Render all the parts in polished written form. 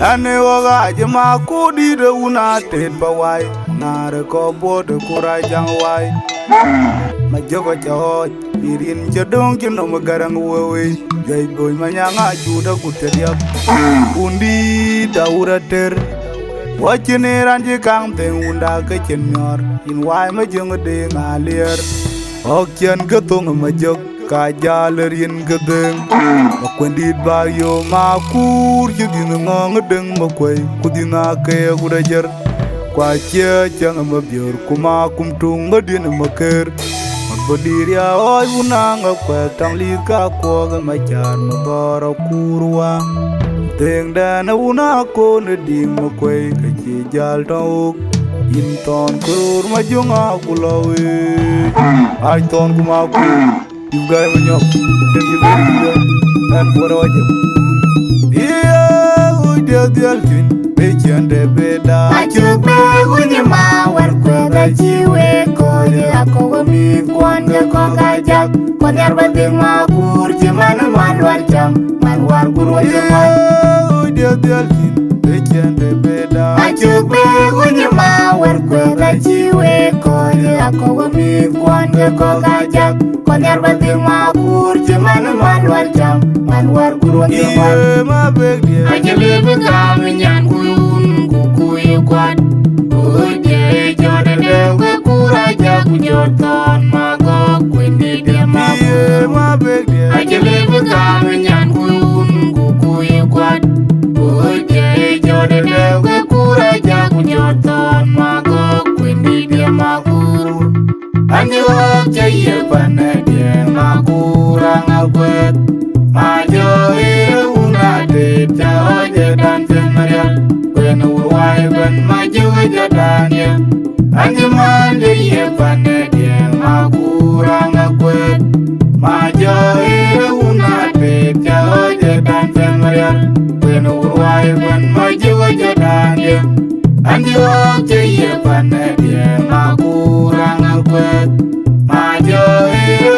Ane waga jama kudi de una ted bawai nare ko bode kura jang wai ma jogo cho irin jodong kino magarang wewe jai boy manyanga juda kuteriap undi daura ter wachine ranji kang te unda ke chenyor in wai ma jong de ngalier okchen gatung ma jog kajalerin gedeng makwendit ba yo makur jidin ngong deng makwai kudina ke kudajer kwa che chang mabior kuma kumtung madin maker magbodiria oi bunanga kwa tang li ka ko ga machan mabara kurwa teng dana una ko ne ding makwai ka chi jal tok in ton kur majunga kulawe ai ton kuma ku you guys when you then you and what are you yeah we did the altin page and the beda Achugbe unyima warkwe da chiwe koje ako mi kwanja ko kajak ko nyarba ding ma kurji man war jam man war guru jama we did the altin page and the beda Achugbe unyima warkwe da chiwe koje ako mi kwanja ko kajak ko nyarba ding ma kurji man war jam man war guru jama yeah my big dear Ajalibu kami nyan kuyun kukuyu kwat Uje jode lewe kuraja kujoton mago kwindi dia mago yeah my big dear Ajalibu kami nyan kuyun kukuyu kwat Uje jode lewe kuraja kujoton mago kwindi dia mago Anjok jaya panadie makurang akwet Majo una de jaoje dan temarial when urwai ben majo jadanya anjuman de ye panede makurang akwet majo una de jaoje dan temarial when urwai ben majo jadanya anjuk ye panede makurang akwet majo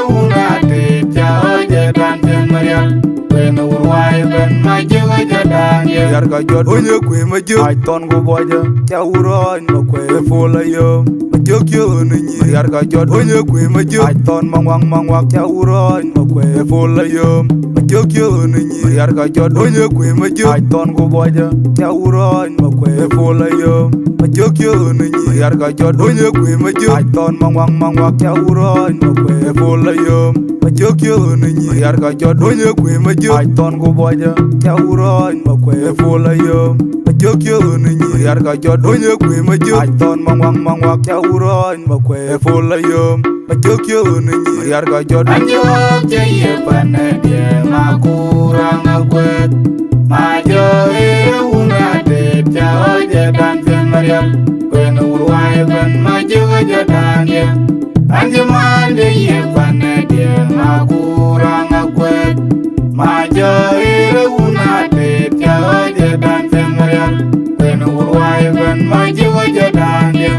una de jaoje dan temarial when urwai ben majo jadanya yar ka jot onye kwe majo ai ton go boja cha uro no kwe fola yo majo kyo nyi yar ka jot onye kwe majo ai ton mangwang cha uro no kwe fola yo majo kyo nyi yar ka jot onye kwe majo ai ton go boja cha uro no kwe fola yo majo kyo nyi yar ka jot onye kwe majo ai ton mangwang cha uro no kwe fola yo majo kyo nyi yar ka jot onye kwe majo ai ton go boja cha uro no kwe fola yo majo kyo nyi yar ka jot onye kwe majo ai ton mangwang cha uro no kwe fola yo majo kyo nyi yar ka jot Anjuk jaya panade makurang akwet majo una de jaoje dan temarial when urwai ben majo jadanya anjuman de ye panade makurang akwet majo una de jaoje dan temarial when urwai ben majo jadanya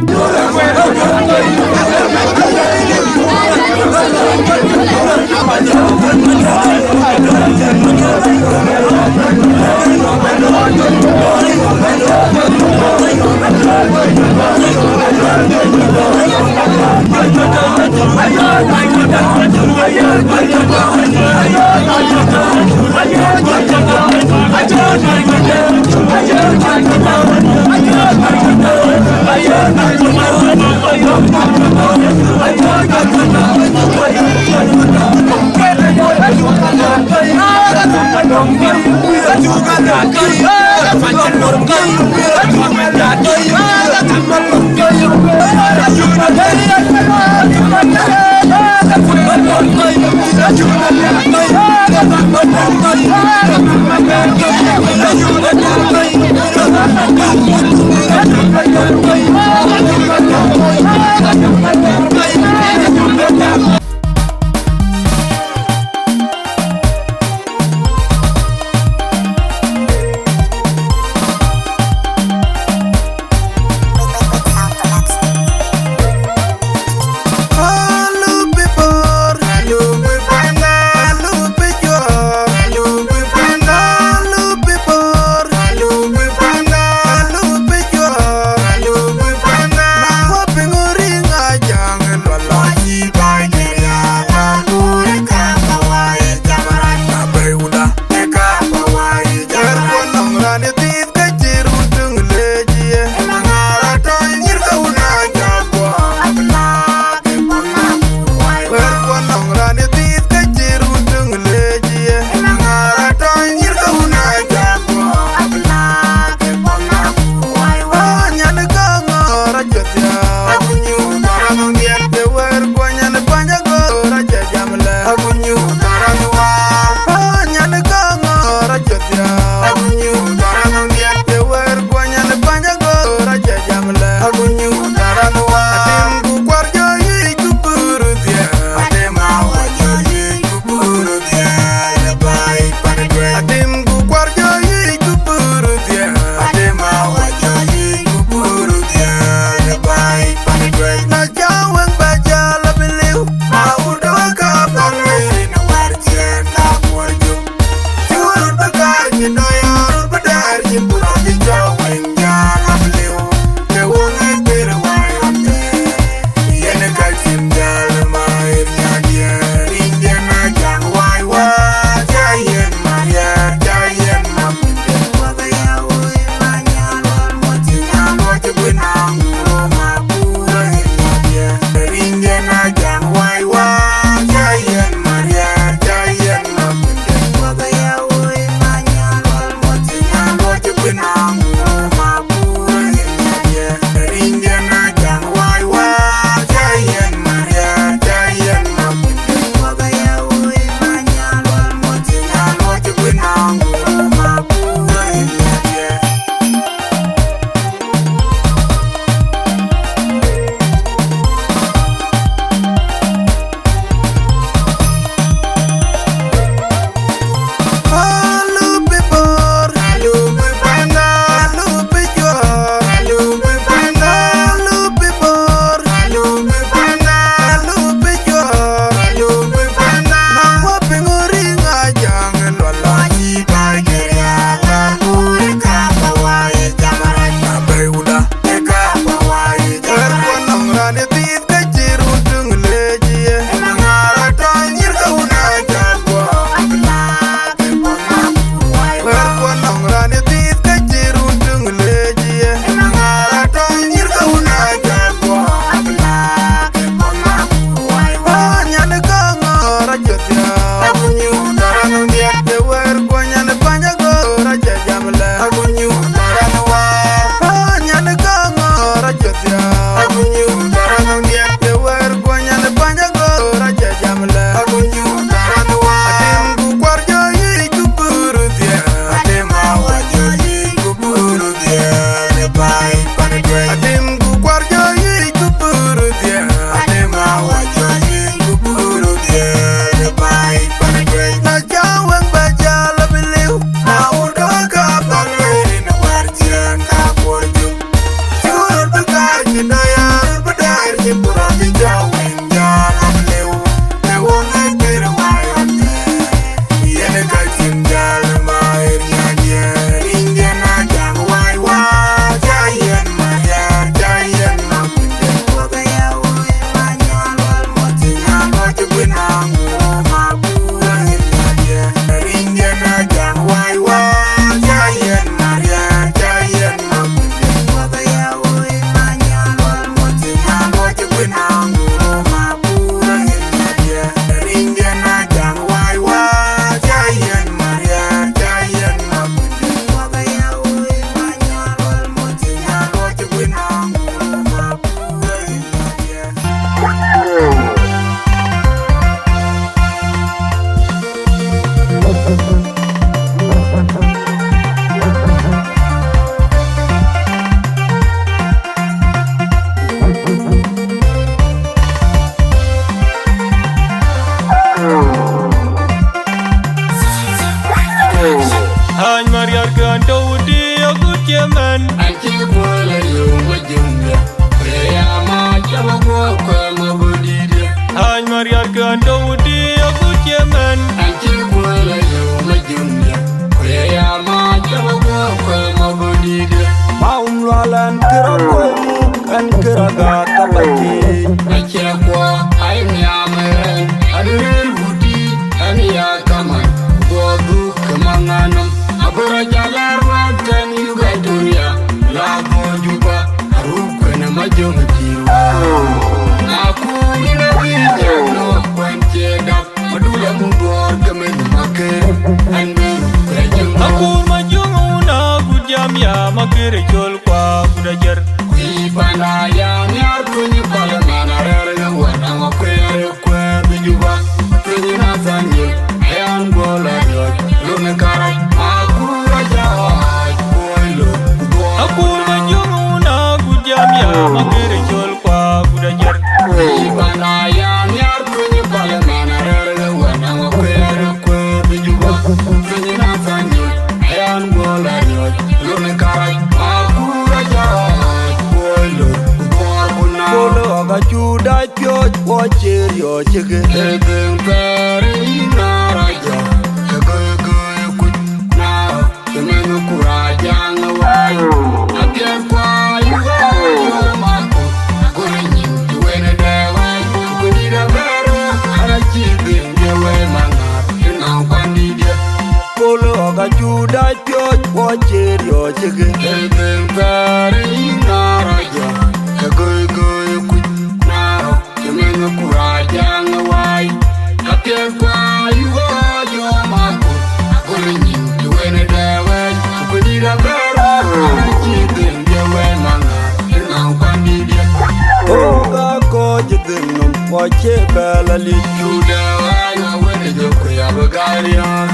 Wache bela li juda wa na wene joko ya bagaria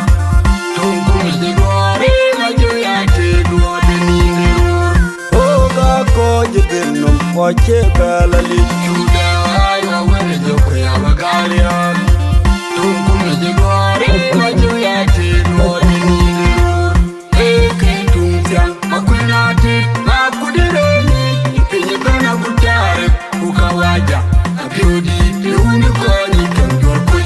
tungu wache bela li Juda ayo wene jokwe ya bagalian Tungu mejigori majuyati Nwode nilur Eke tungtiang makunati Makudireni Ipinye bena butare Ukawaja Abiodi Liuni konyi kenjor kwe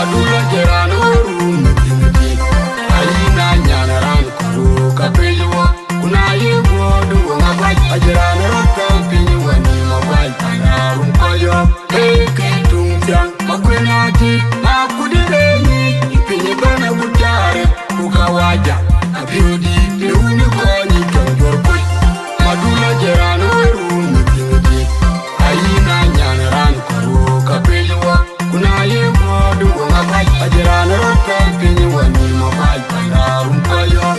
Adula jerano rume tingti Ayina nyana rani kuru Kapiliwa Kuna yego duwa ngabaj Ajerano rotam pinyi wani mabaj Anarum koyo Eke tungtiang Makwenati Makudireni Ipinye bena butare Ukawaja Abiodi Liuni konyi kenjor kwe Madula jerano rume tingti Ayina nyana rani kuru Kapiliwa Kuna yego duwa ngabaj Ajerano rotam pinyi wani mabaj Anarum koyo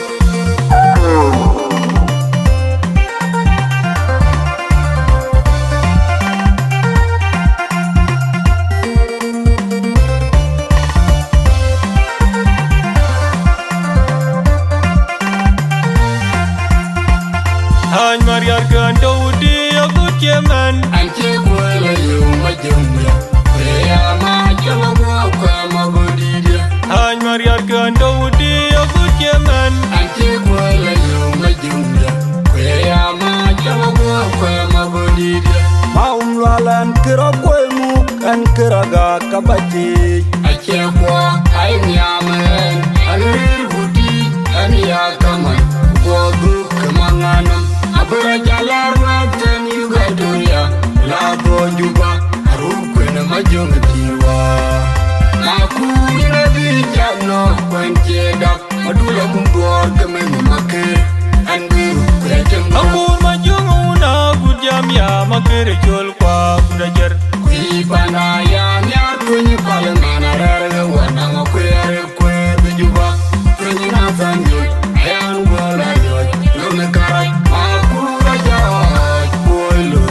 Hany Mariar Ganto Udi Akut Yemen Anche kwela yu majumya Weya majama mwakwa mabodidia Hany Mariar Ganto Udi Akut Yemen Anche kwela yu majumya Weya majama mwakwa mabodidia Maumlalan kira kwe muk an kira ga kabati Anche kwa ainiamen Anir budi aniyakaman Wogu kemanganam Abra jalar ngaten yuga dunia Labo juba Arukwe na majunga tiwa Aku ina bijano Kwenchedak Madula mungor kemengu make Anbiru kwejem Akur Majunguna Gudjam Ya Makere Chol Kwa Kudajer Kuipana ya nyar kunyi pale mana rarga Wananga kwere kwe bijuba Kunyi nasanyo Ayan wala yoj Lune karak Makura jaj Boilo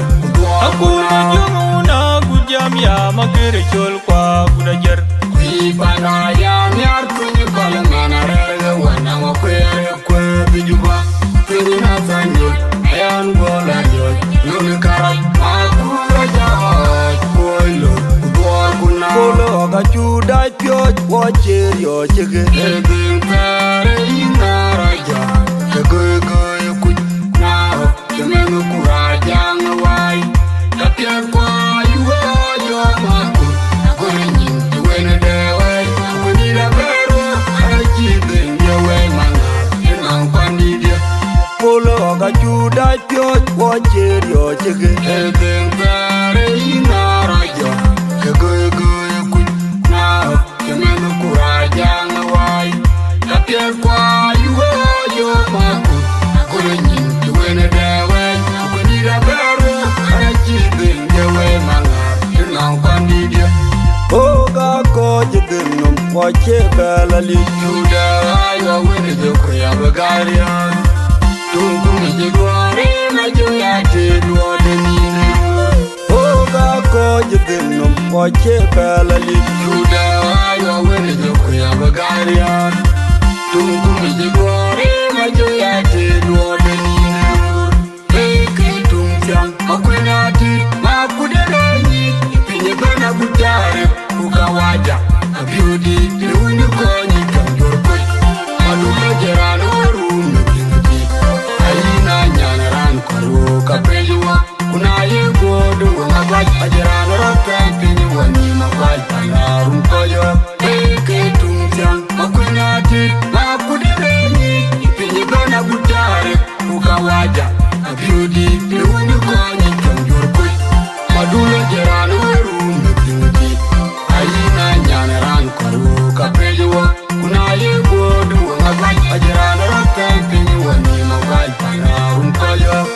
Akur Majunguna Gudjam Ya Makere Chol Kwa Kudajer Kuipana ya nyar kunyi pale mana rarga Wananga kwere kwe bijuba Kunyi nasanyo Ayan wala yoj Lune karak Makura jaj Boilo Kolo ga chudai pyoj wache yo chege Ebin kare inaraja Kegoy kuj Naro Kemengu kuraja ngawai Tapia kwa yuwa yo maku Akore nyim tuwene dewe Akunira beru Achibin yewe manga Inang pandidia Kolo ga chudai pyoj wache yo chege Ebin kare inaraja Kegoy kuj Naro Kemengu kuraja ngawai Tapia kwa yuwa yo maku Akore nyim tuwene dewe Akunira beru Achibin yewe manga Inang pandidia Oga ko jiginum wache bela li Juda ayo wene joko ya bagarian Tungu mejigwari majuyati Nwode nilur Oga ko jiginum wache bela li Juda ayo wene joko ya bagarian Tungu mejigwari majuyati Nwode nilur Eke tungtiang makwenati Makudireni Ipinye bena butare Ukawaja Abiodi Liuni konyi kanjor kwe Madula jerano rume tingti Ayina nyana ran kuru kapeliwa Kuna yego duwa ngabaj Ajerano rotan pinyi wani mabaj Anarum koyo Eke tungtiang makwenati Makudireni Ipinye bena butare Ukawaja Abiodi Liuni konyi kanjor kwe Madula jerano rume tingti Ayina nyana ran kuru kapeliwa Kuna yego duwa ngabaj Ajerano rotan pinyi wani mabaj Anarum koyo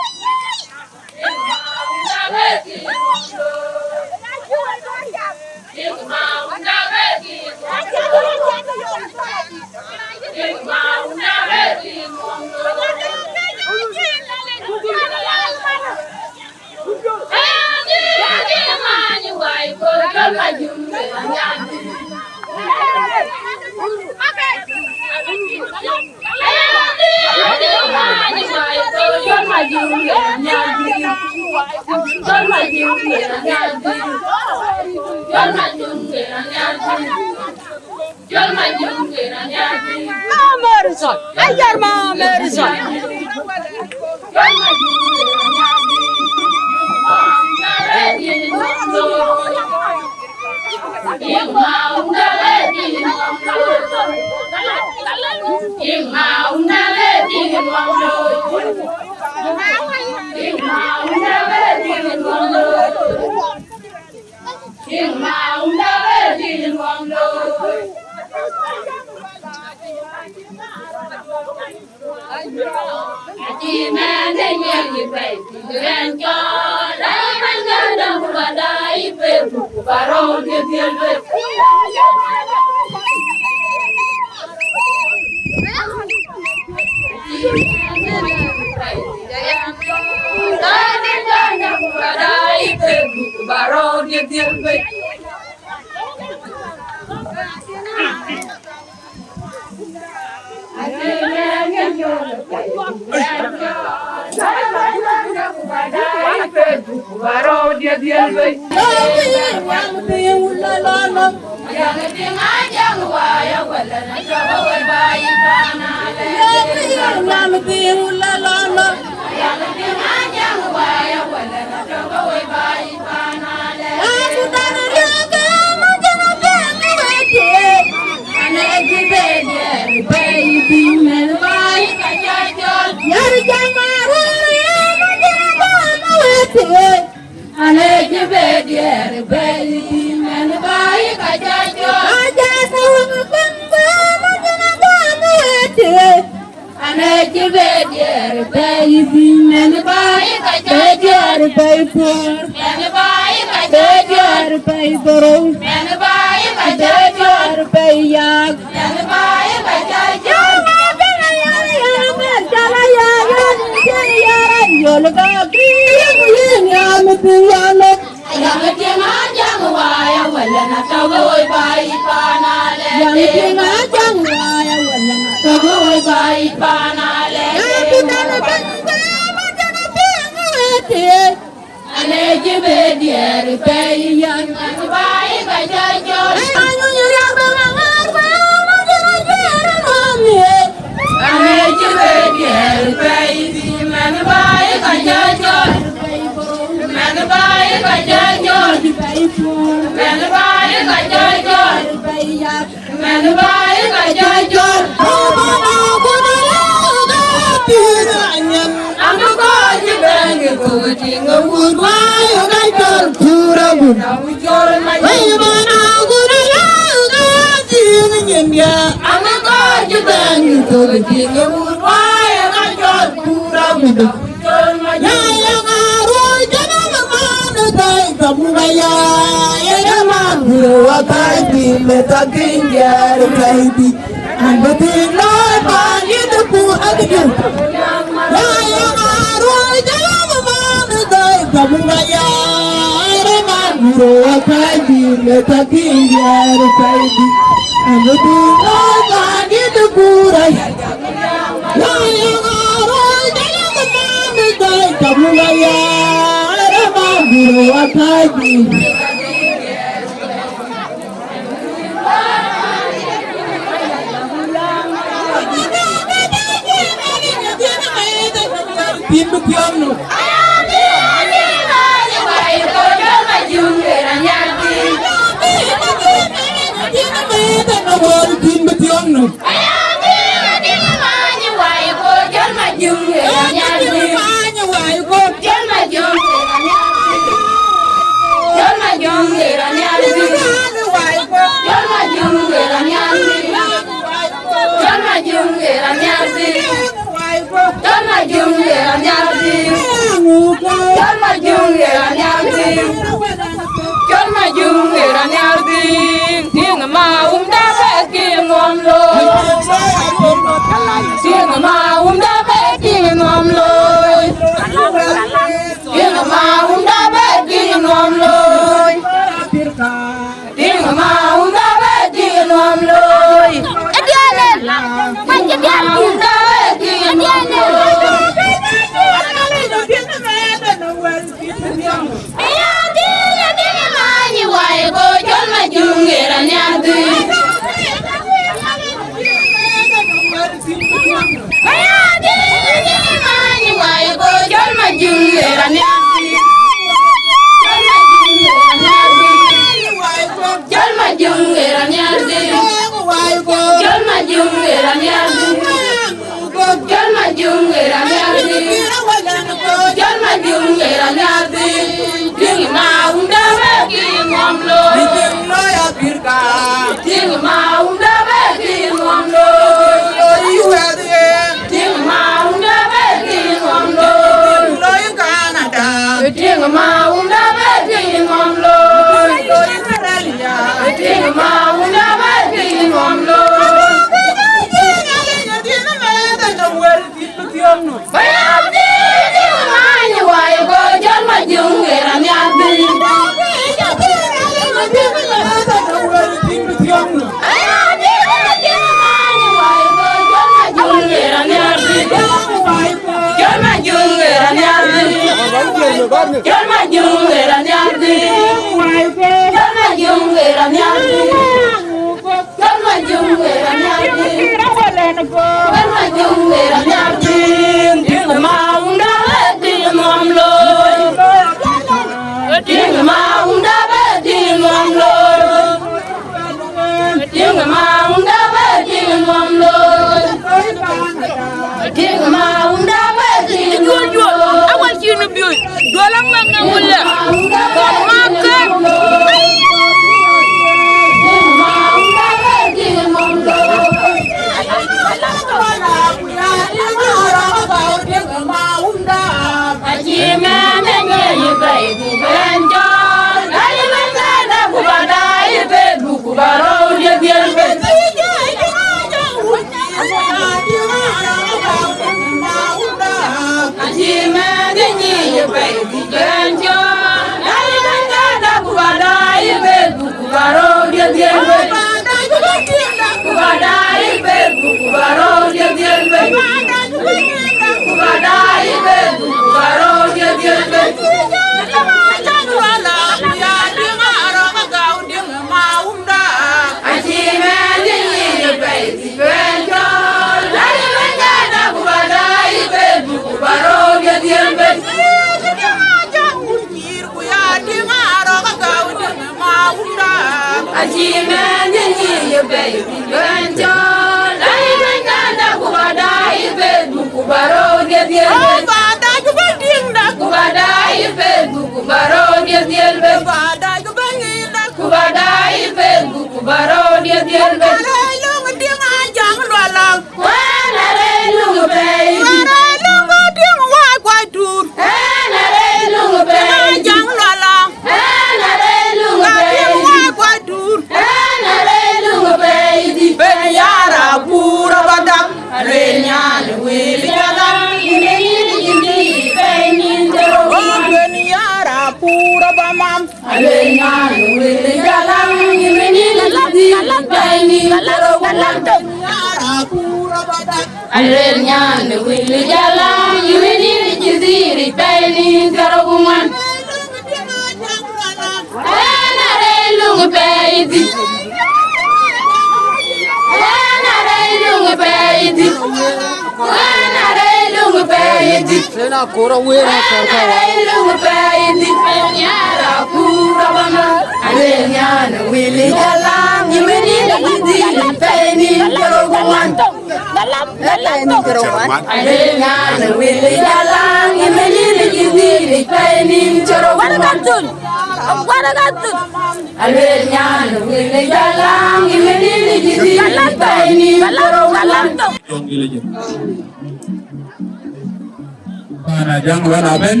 mana jang wana ben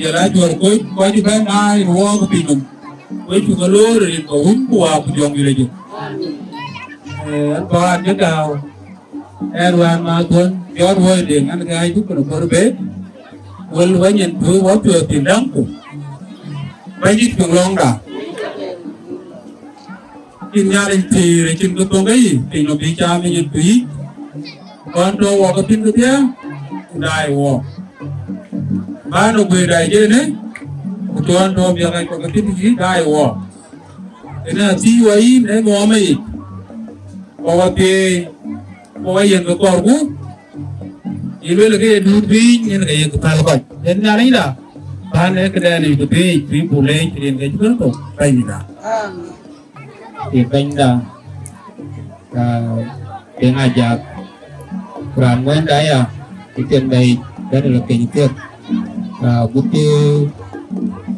jela jor ko di ben ai wo ko pinum ko chu ko lo ri ko hum ko wa ku jong ile ju ko an je daw wan ma ton yor wo de ngan ga ai ku ko be wal wa nyen tu wo tu tin dang ku ba ji tu long da in nyari ti re chin ko to gai ti no bi cha me nyen tu kon to wo ko tin ko dia dai wo ba no gwe dai je ne tuan to biar ai ko tin ji dai wo ena ti wa in e mo mai ko ti ko yen ko ku ibe le ke du bi ni ke ye ko tal ko en na ni da ba ne ke da ni ko bi bu le tin ke ju ko pai ni da ti pai da ke ngajak ran wen dai ya ti ken dai da le ke ni ke bukti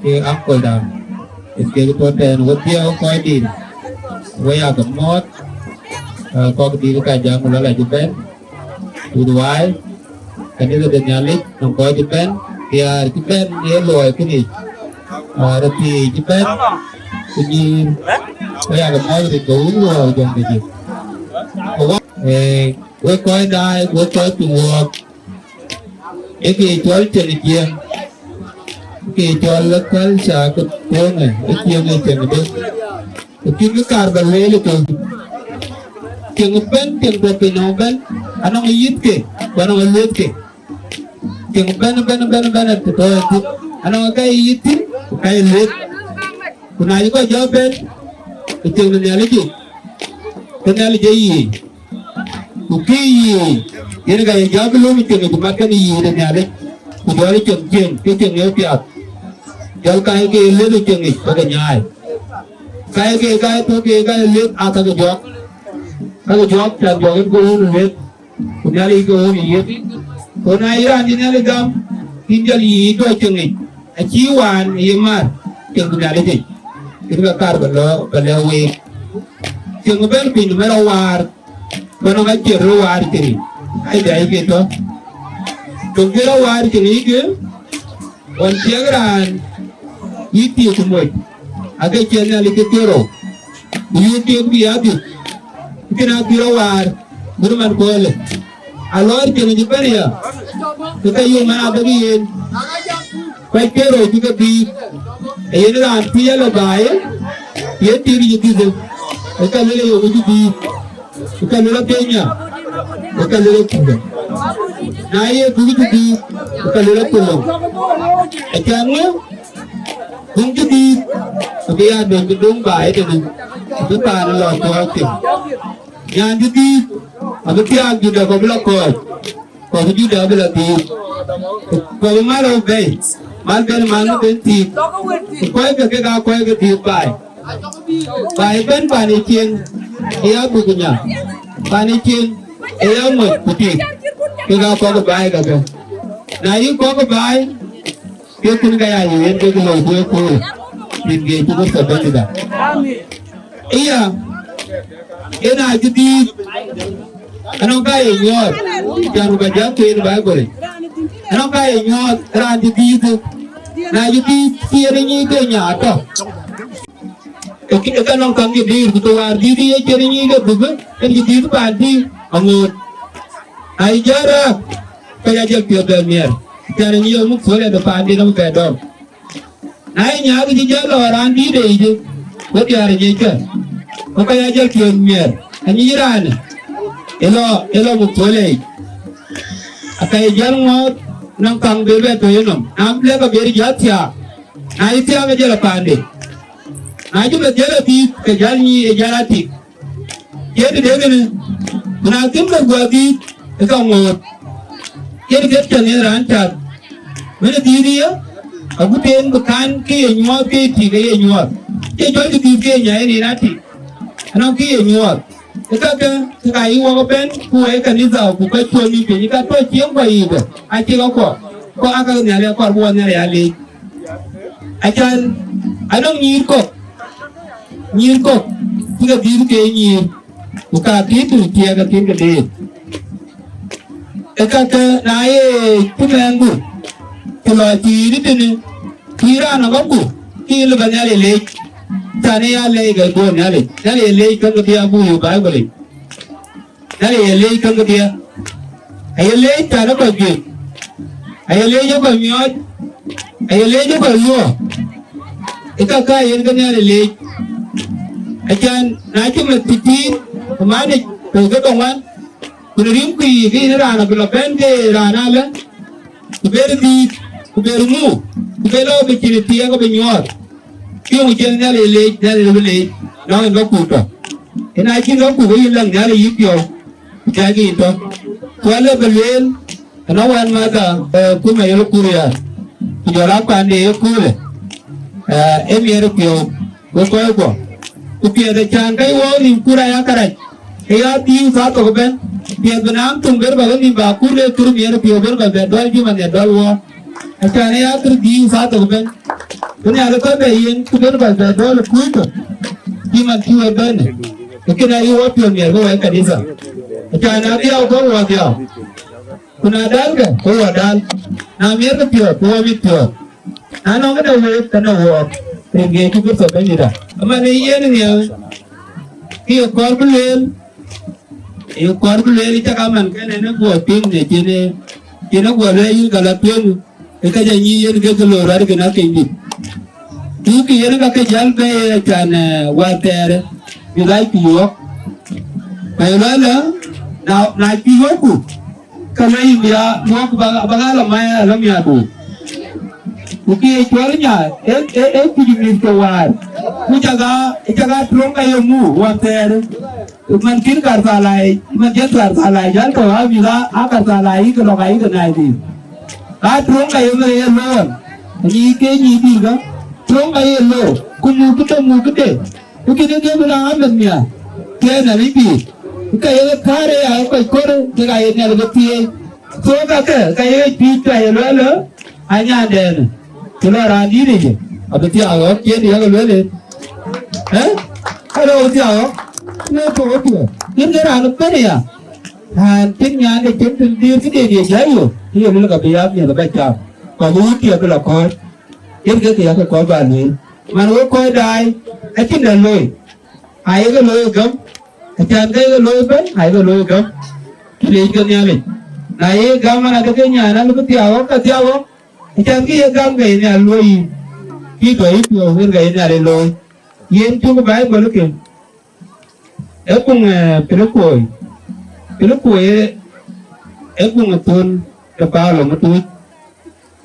ke angkol da ke to ten wo dia ko din wo ya ga mot ko di ka jang lo la ju ben tu duai kan itu dan nyalik nongko Japan dia Japan dia loy cái gì roti Japan tuy bây giờ nói thì đủ rồi dòng cái gì với coi đai với coi chùa cái cho trên Jieng cái cho lớp cái xã cái chỗ này cái Jieng này trên cái cái carbon lấy được Jieng ben Jieng berapa noben anong iyit ke anong iyit ke Jieng ben tu anong kay iyitin kay iyit kunai ko jawaben Jieng nanyali ju nanyali jayi kuki ini kay jawab belum Jieng kumakan iyi nanyali kujali Jieng Jieng yo piat jal kay ke iyit Jieng pakai nyai kay to ke kay iyit ata ke jawab kalau jawab dan jawab ko ulit kunyali ko ulit ko na iran dinali gam hinjali to chengi achiwan yemar ken kunyali ji kirga kar balo balawe ken bel bin merawar kono ga jero war kiri ai dai ke to jero war kiri ke on tiagran yiti kumoy aga chenali ke tero yiti biabi kena birawar burman kole alor ke ni beria kita yung mana bagiin pai kero juga di ini ran pia lo bae ye tiri jadi tu kita lele yo jadi kita lele kenya kita lele kuda na ye begitu di kita lele pulau acaranya kung jadi biar dong bae dengan itu pan lo tu yang jadi aku tiap juga kau bilang kau juga bilang di kau malu baik malu benti kau ke di baik ben panicin ia bukunya panicin ia mut putih kau ke baik kau nah ini kau ke baik dia pun kayak ini dia kalau kau tinggi cukup sebab tidak iya ena jadi anong kaya nyot jangan baca tuin bagus anong kaya nyot ran jadi itu na jadi tiarnya itu nyata kita kan nongkang jadi itu wardi dia tiarnya itu bukan kan jadi itu padi angut ai jarak kayak jarak tiada tiarnya itu muk boleh ada padi nong kedom ai nyari di jalan orang di deh itu buat tiarnya itu Makanya aja kiannya, hanya jiran. Elo bukole. Akai jalan mau nangkang bebe tu yenom. Ambil ke beri jatya. Nah itu yang aja pande. Nah itu berjalan di kejalni ejarati. Jadi dia ni, menakim berguadi ekangor. Jadi dia cakap rancak. Mana diri ya? Aku ten bukan ke nyuat ke tiga nyuat. Jadi jual di tiga ni nanti. Anong kiye nyuat kaka kai wo ben ku e kan ni zao ku ka chon ni bi ka to Jieng ba yi ba a ti ko aka ne le ko bo ne ya le a chan anong ni ko ku ga bi ke ni ku ka ti tu ti ga tin ga de kaka na ye ku mengu lo ti ri ni ti ra na ko ti le ba nyale le ta ne ya le ga bo nyale le kan ga bu yu ba le le kan ga ay le ta na ko gi ay le yo ko mi ay le yo ko yo ika ka yen ga nyale le ajan na chu me ti ma ne ko ga wan kun rim ki gi ra na ko ben ge ra na le ku ber mu ku belo be ti ti ko be nyor ki mu chen nyale le no ngo ku to ina chi ngo ku gi lang nyale yi pyo ja gi to wale belel na wan ma da ku me yo ku ya yo la pa ne yo ku le e mi ro pyo ko ku pye de chan kai wo rim ku ra ya kara e ya ti sa to ben pye benam tum ber ba ni ba ku le tur mi ro pyo ber ba dal ji man dal wo acha ne ya tur di sa to ben kun ya ko be yin ku ber ba dal ku to ji man ti wo ben ke na yo pyo mi ro wa ka di sa acha na dia ko wa dia kuna dal ga ko wa dal na mi ro pyo ko mi pyo na no ga de wo ka no wo ringe ku ko so ben da ama ne yen ni ya ki ko ko len yo ko ko len ta ka man ke ne ko pin ne ti ne ko le yin ga la pyo e ka ja ni yen ga lo ra ga na ke ni tu ki yen ga ke jal be chan wa ter bi lai pi yo ba la na pi yo ku ka lai ya mo ku ba ga la ma la mi abu Uki chualnya, ku jumlah kewar. Ku jaga terong kayu mu, water. Mungkin karta lain, mungkin karta lain. Jangan kau bila karta lain kalau kayu kena ini. Terong kayu mereka lor. Ni ke ni tiga. Terong kayu lor. Ku mu kita. Uki dia bilang apa ni? Kena libi. Kayu kare aku kore. Kayu ni ada betul. So kayu pita kayu lor. Hanya ada. Kalau randi ni je, abis dia awak, dia kalau le, kalau dia awak, le kau tu, dia ni orang apa ni ya? Tingnya ni dia dia jauh, dia ni kalau biar dia lebih jauh, kalau dia kalau kau, dia kau bani, mana kau dah, aci dah loy, ayah kau loy gam, acan kau loy pen, ayah kau loy gam, dia kan ni ale, ayah gam mana kau ni ana, lu dia awak. Ikan kia gam gay ni aloi, kita itu orang gay ni ada loi. Yen tu kebaik baru ke. Ekung pelukoi, ekung pun kepala matu,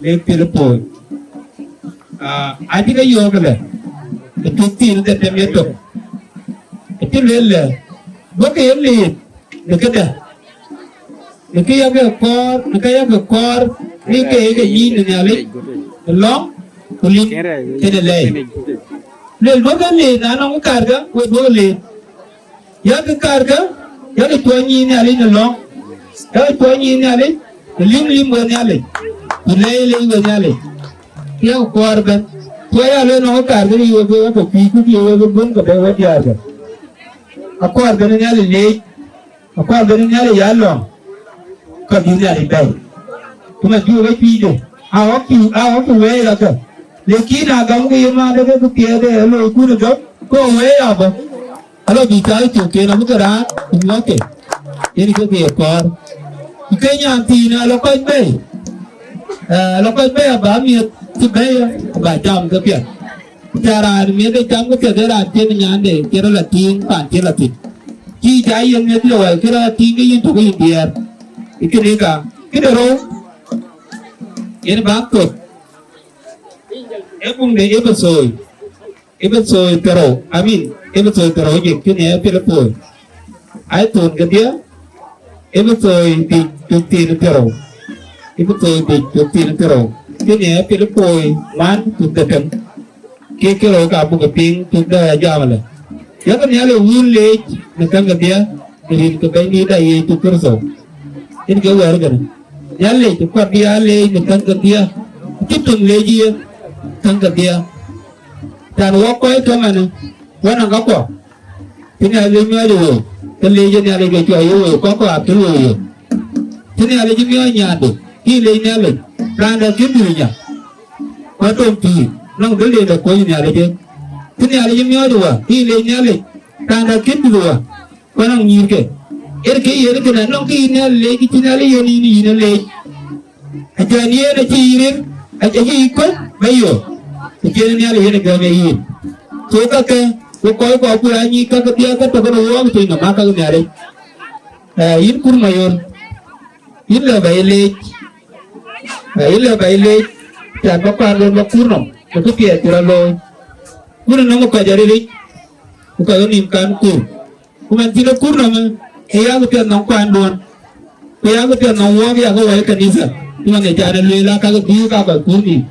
le pelukoi. Adik ayo kala, itu tin tetap itu. Itu lele, bukan le, dekat dah. Nekaya ke kor, ni ke yin ni ale, long, kulit, kena lay. Le bukan le, nana karga, bukan le. Ya ke karga, ya ke tuan yin ni ale long, ya ke tuan yin ni ale, lim bukan ale, lay bukan ale. Ya kor ben, tuan ale nana karga ni bukan apa piku dia bukan kebawa dia ada. Aku karga ni ale le, aku karga ni ale ya long. Kau ni ada baik, cuma jual video. Awak tu way lah kan. Lekin agam ke yang mana ke tiada, lo ikut jom, kau way apa? Kalau bicara itu, kena muka rat, okey. Ini kau ekor. Kenya antina lo kau baik apa? Miat tu baik, apa jam tu pian. Cara miat jam tu tiada rat, tiada nyande, kira latin, panci latin. Ki jaya yang miat lo, kira tinggi yang tu yang biar. Itu mereka, kita roh, ini bangkut. Ebung deh episode terus, amin, episode terus je, kini pelapor. Aitun kedia, episode di cuti terus, kini pelapor, man tu tetap, kekelo kabu keping, tu dah jam lah. Jangan nyale wulej, nakang kedia, jadi kebanyi dah itu kerso. Ini kau kan? Nyale, cepat dia le, nakang kedia, kita leji, nakang kedia. Dan wakoi ke mana? Wana kau? Ini ada ni ada. Keleji ni ada kecuali kau apa tu? Ini ada juga nyadu. ki le nya le ran da kin du nya kwa tom pi nong de le da ko nya le je tin ya le myo do wa ki le nya le ran da kin du wa kwa nong ni ke yer ke na nong ki nya le ki nya le yo ni le a ja ni na chi rin a ja hi ko mai yo ki nya le ne ga me yi so ka ke ko ku ani ka ka dia ka to ko wo ti na ma ka nya le in kur mayor in la baile ta ba pa lo ba kurno ko pia tira lo kun no ko jari ri ko nim kan kur ku man tira kurno ma e ya ko pia no kan don ko ya ko pia no wo ya ko wa kanisa tu ne ja na le la ka ko ka kur ni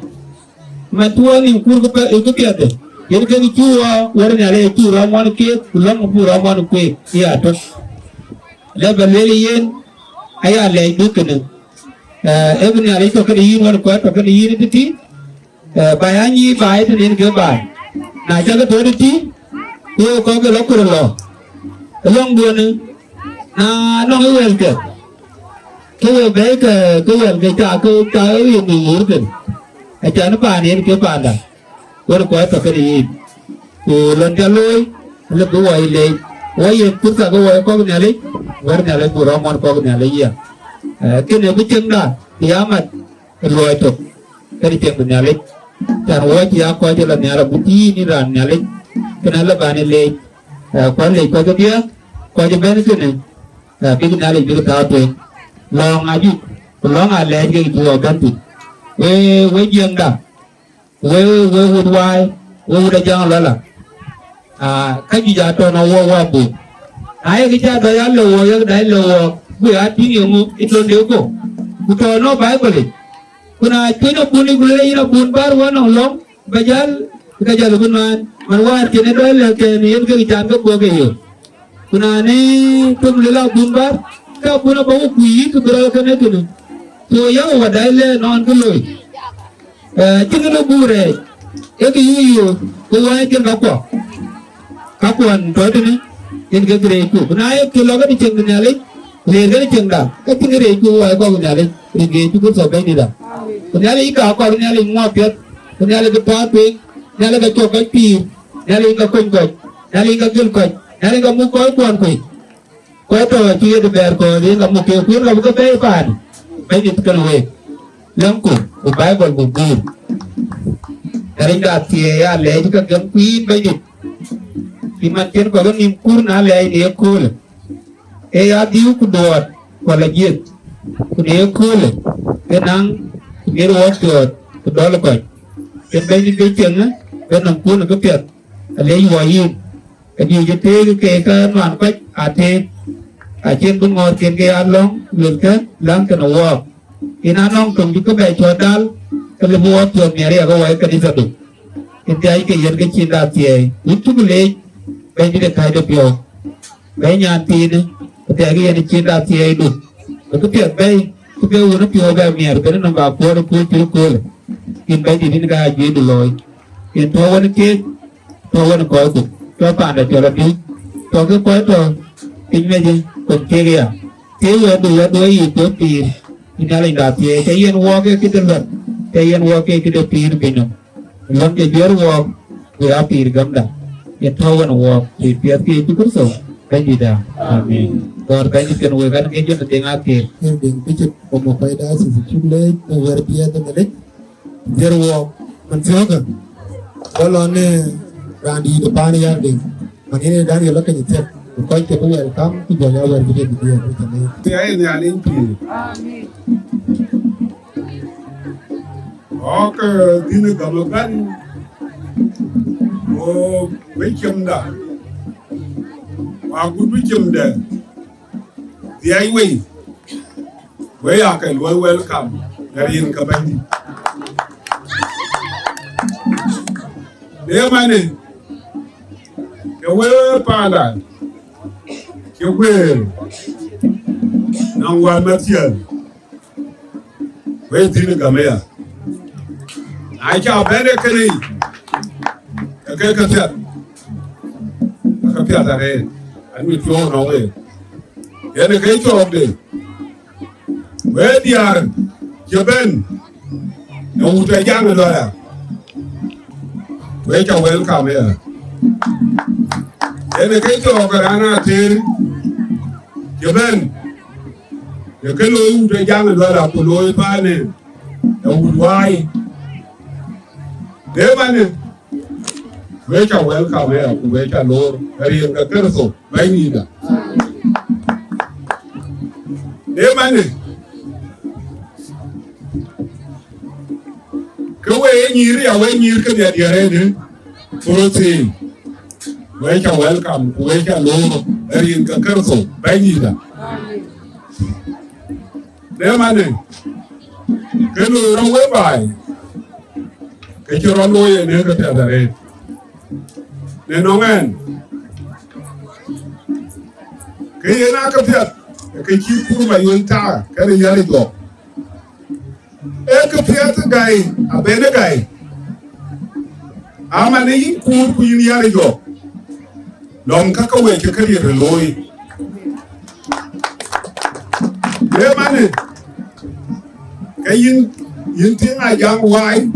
ma tu ni kur ko pia de yen ke ni tu wa ne ale tu ra mon ke lo mo pu ra mon ke ya to le ba le yen aya le du kene even ya le to ke yin wa ko to ke yin ti ba ya ni ba ai tin ke ba na ja ke to ti yo ko ke lo ko lo long bu ne na no ngi wel ke be ke wel ke ta yi ni mur ke a ja na ba ni ke ba da wa ko to ke yin ko lon ja loy le bu wa le wa yen tu ka ko wa ko ne le war ne le bu ro mon ko ne le ya ke ne bu chen da ya mat loy to ke ni chen ne le tan wa ji a ko je la ne ra bu ti ni ran ne le ke na la ba ne le ko le ko ke dia ko je ben ke ne bi ne le bi ka to long a ju long a le ke ju ga tu we jieng da we wai we da jang la la ka ji ja to na wo bu ai cái cha đó ăn lẩu rồi đấy lẩu bữa ăn tí nhiều ngu ít luôn đều cô cô cho nó phải vậy cô na thấy nó buồn đi cô lấy nó buồn bao quá nó lóng bây giờ cái giờ là mình qua thì nó đấy là cái này cái cha nó bùa cái gì cô na này tôi lấy là buồn bao cái buồn nó bao quý cái bữa cái này cái này rồi giờ vào đấy là nó ăn cái lười chứ nó bùa rồi cái gì cô ai cái nó quả các quan tối thế này in cái gre ku na ay kilo ga diceng nyali le ga diceng da ka tin gre ku ay ko nyali in ge tu ko so be ni da nyali ka ko nyali ngo pet nyali ga pa pe nyali ga to ka pi nyali ga ko nyali ga gel ko nyali ga mu ko kwan ko to chi de ber ko ni ga mu ke ku ga ko be pan be ni kan we lam ku bible bu bu nyali ga tie ya le ka gam pi be ni Pimantin ko nim kur na le ai ne kul e ya diu ku dot ko la jit ku ne kul ke nang ge ro dot ku do la ko ke be ni ge chen na ke nang ku na ko pet le yu wa yin ke ji je te ke ka man ko a te a chen bu ngor ken ke an long lul ke lang ke no wa ina nong tum ji ko be cho dal ke le bo to ne re ko wa ke ni sa du ke ai ke yen ke chin da tie ni tu le cái gì để thay được nhiều cái nhà tin đấy cái gì để chia ra thì đủ cái việc đây cái nó nhiều về nhiều cái nó vào qua nó cuối in cái gì đến cái gì được rồi in thôi nó coi cũng cho bạn để cho là đi cho cái quái rồi kinh về gì còn kia kìa thế rồi đuổi gì tốt tiền in là đạt thì cái yên qua cái tên luật cái yên qua cái đồ tiền bên nó lần cái giờ qua người áp tiền gắm đã yang tahu kan wak di pihak itu kurso kan tidak amin kor kan itu kan wakan kan itu tengah ke yang dipicut pemakai dah sesuatu luar biasa tu dia wak mencoba kalau ni randi depan yang ding mana ni dah dia lakukan itu kau itu welcome tu jangan luar biasa dia macam ni tiada yang lain tu amin oke dini galukan oh wicem dah aku wicem dah dia ini we akan welcome dari yang kabandi dia mana kewe pada kewe nangwa matian we dini gamaya aja bende kini cái phiền là đây anh bị chua nó vậy cái này cái chua đi với đi à Japan, no Jieng dollar. Wake a welcome here. Then the case of Garana Tail, Japan, the Kalo Jieng dollar, Polo Pane, the Woodway. They money. Wake a welcome here, wake a lord, very in the Kerso, by neither. They money. Go away, you can get your head for a thing. Wake a welcome, wake a lord, very in the Kerso, by neither. They money. Can you run away by? Get your own way and never tell the rate. Then no man. Can you not compare? You can keep cool by your entire carry your dog. A compare the guy, a better guy. I'm an eat cool queen yard dog. Long cock away to carry the loy. Yeah, money. Can you think I young wine?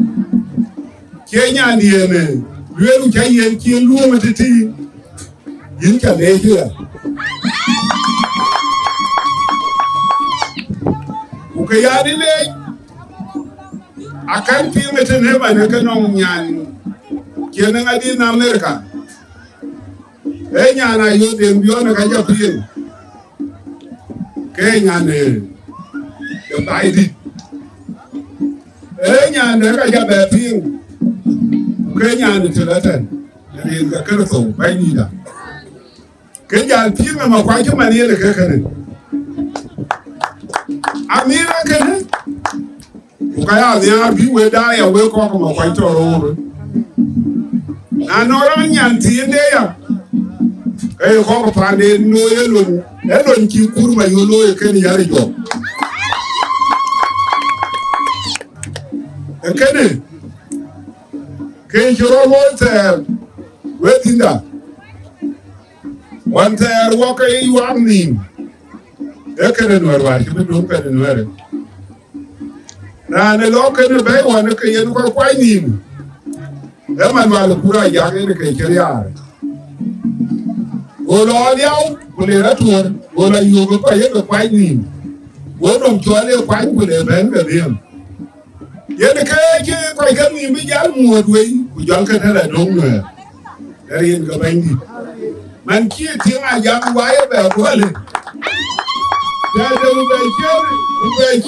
Kenya and the real Kenyan king room at the tea. You can lay here. Okay, I delay. I can't feel it in heaven. I can only Kenyan I did in America. Kenya and I use them beyond a kind of thing. Kenya the Biden. Kenya and the kind of thing. Kenya and the Latin, and in the Kerso, by neither. Kenya and Pima are quite a manier the Kakanin. American Ukaya, the RB will die a will come of quite all over. And no Yanti and there. I call upon the no yellow, Elon Kikuma, you know, a Kenny Yarigo. And Kenny. Can you all waiting that? One time, walk a you are name. They can't know you don't get in where. Now, the local bay one, the Kayan were quite name. Them and Malapura young in the Kayan. Go all out, put it at work, go like you go by quite name. Go from 12 quite with a band of him. Yet the cake, I can't even be young way, with young can I don't know. There in the bandy. Man, kid, a young wire bell, well. That will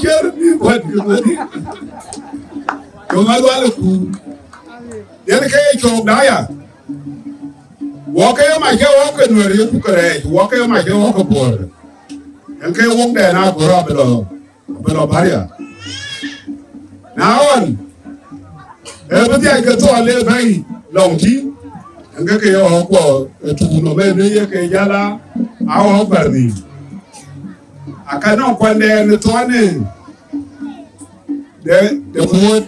carry me what you want. No matter who. Then the cake of Daya. Walk in my walk and where you could walk in my walk aboard. And can walk there now for up below barrier. Now on, everything I get to a little very long team, and get your hawk to no baby, Yala, our body. I cannot find the Thɔn. The word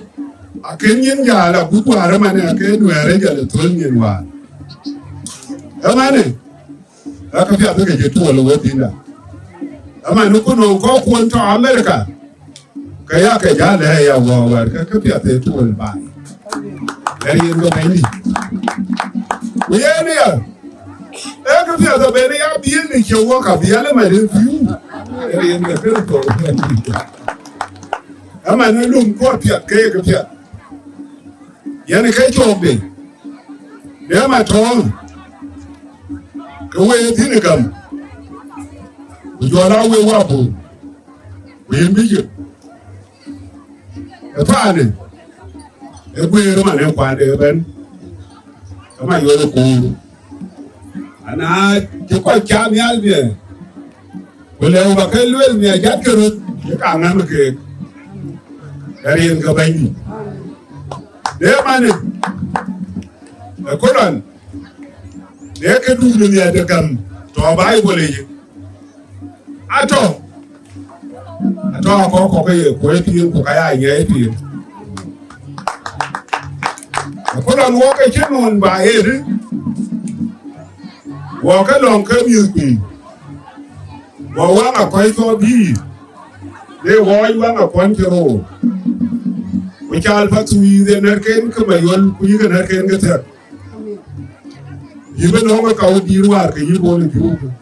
a Kenyan Yala, Buku Araman, and I can wear a Thɔn one. A man, I can get to a word in that. A man who could not go to America. Kayaka Yada, ya war, Kakapia, they told by. There you go, baby. We are there. Kakapia, the very idea you walk up the element in view. There in the critical. A man who looked caught your cake. Yannick told me. There, my Thɔn. Go away, Dinka. We got our way wobble. We meet you. A party. A queer man and quite even. Come on, you're cool. And I quite charm the idea. Well, they overcame me. I got you. You can't have a cake. Very in Kabani. Their money. A Koran. They can do me at the gun to a Bible. At all. I talk of quality Kaya Yapi. I put on walk a channel by it. Walk along community. Well, one of quite so be. they were you a point row. We shall pass with the Nerken Mayol, you can get her. Even over cow dear work, you want to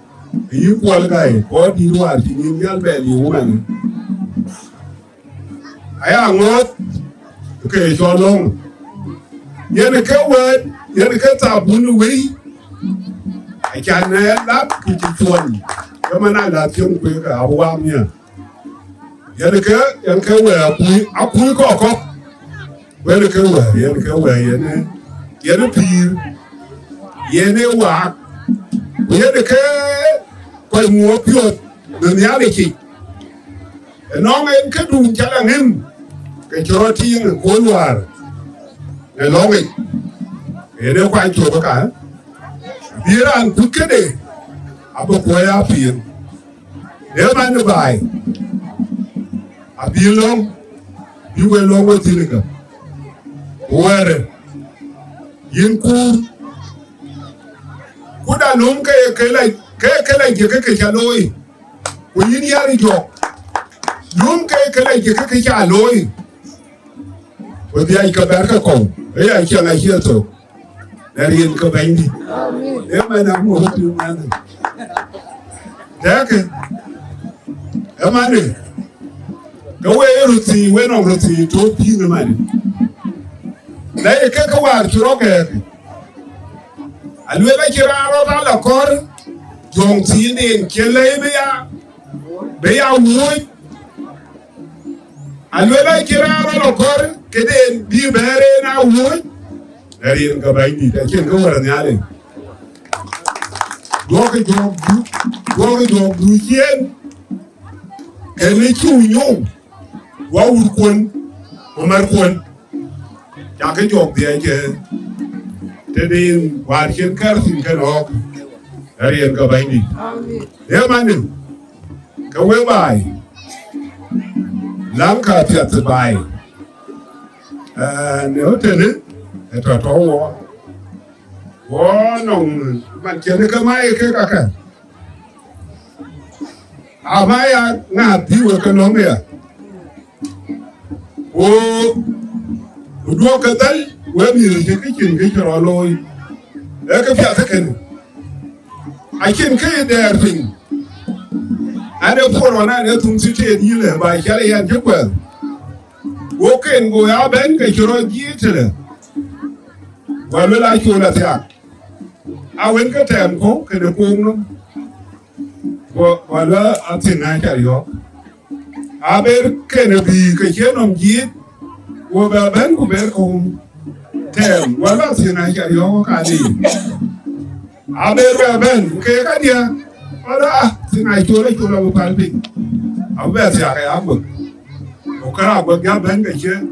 you qualify, what you are in your belly, woman. I am not okay, so long. Yanaka word, Yanaka taboo away. I can't have that, which is one. Come on, I got young quick, I'll warm you. Yanaka, Yanaka, a quick cock. Where the cow, Yanaka, Yana peel, Yana walk. We had a care quite more pure than the other key. And no man can do telling him, get your tea in the cold water. And long it. And they're quite to a dear and quick day. Up a quay up here. They're by the by. I belong, you will long with Dinka. Where? In cool. Kuda num kala jeke chaloi. When you are jo. Num kala jeke chaloi. With the Ikaberka com. I shall I hear so. There is Kabandi. Amen. I'm going to man. Dake. Amani. Go away to see when I'm going to see to pin the money. They take a while to rock it. And we like your out of corn, don't see in Kelabia, they are wood. And we like your out of corn, get in, be better now wood. There you go, baby. I can't go on the alley. Go to Brugian, and let you know what would one, or my one. Jacket job the idea. Today, what can Carson can walk? Arian Gabani. Yeah, man. Go away by. Lanka to buy. No, tell it. At all. Oh, no. Man, can you come my cake? Amaya not be working on here. Oh, would walk at that? When you get your alloy, like a second. I can carry their thing. I don't put on an atom city dealer by Kelly and Jewel. Walk in, go out and get your own theatre. Well, will I show that? I went to Tempo, and the poem. Well, I think I carry you. I bet Kennedy, Kajan, Git, or Ben go back home. Well, that's in I carry your candy. I bet Ben, Kadia. Well, think I told you to have a palping. I bet I have a Okara, but Ben Kajan,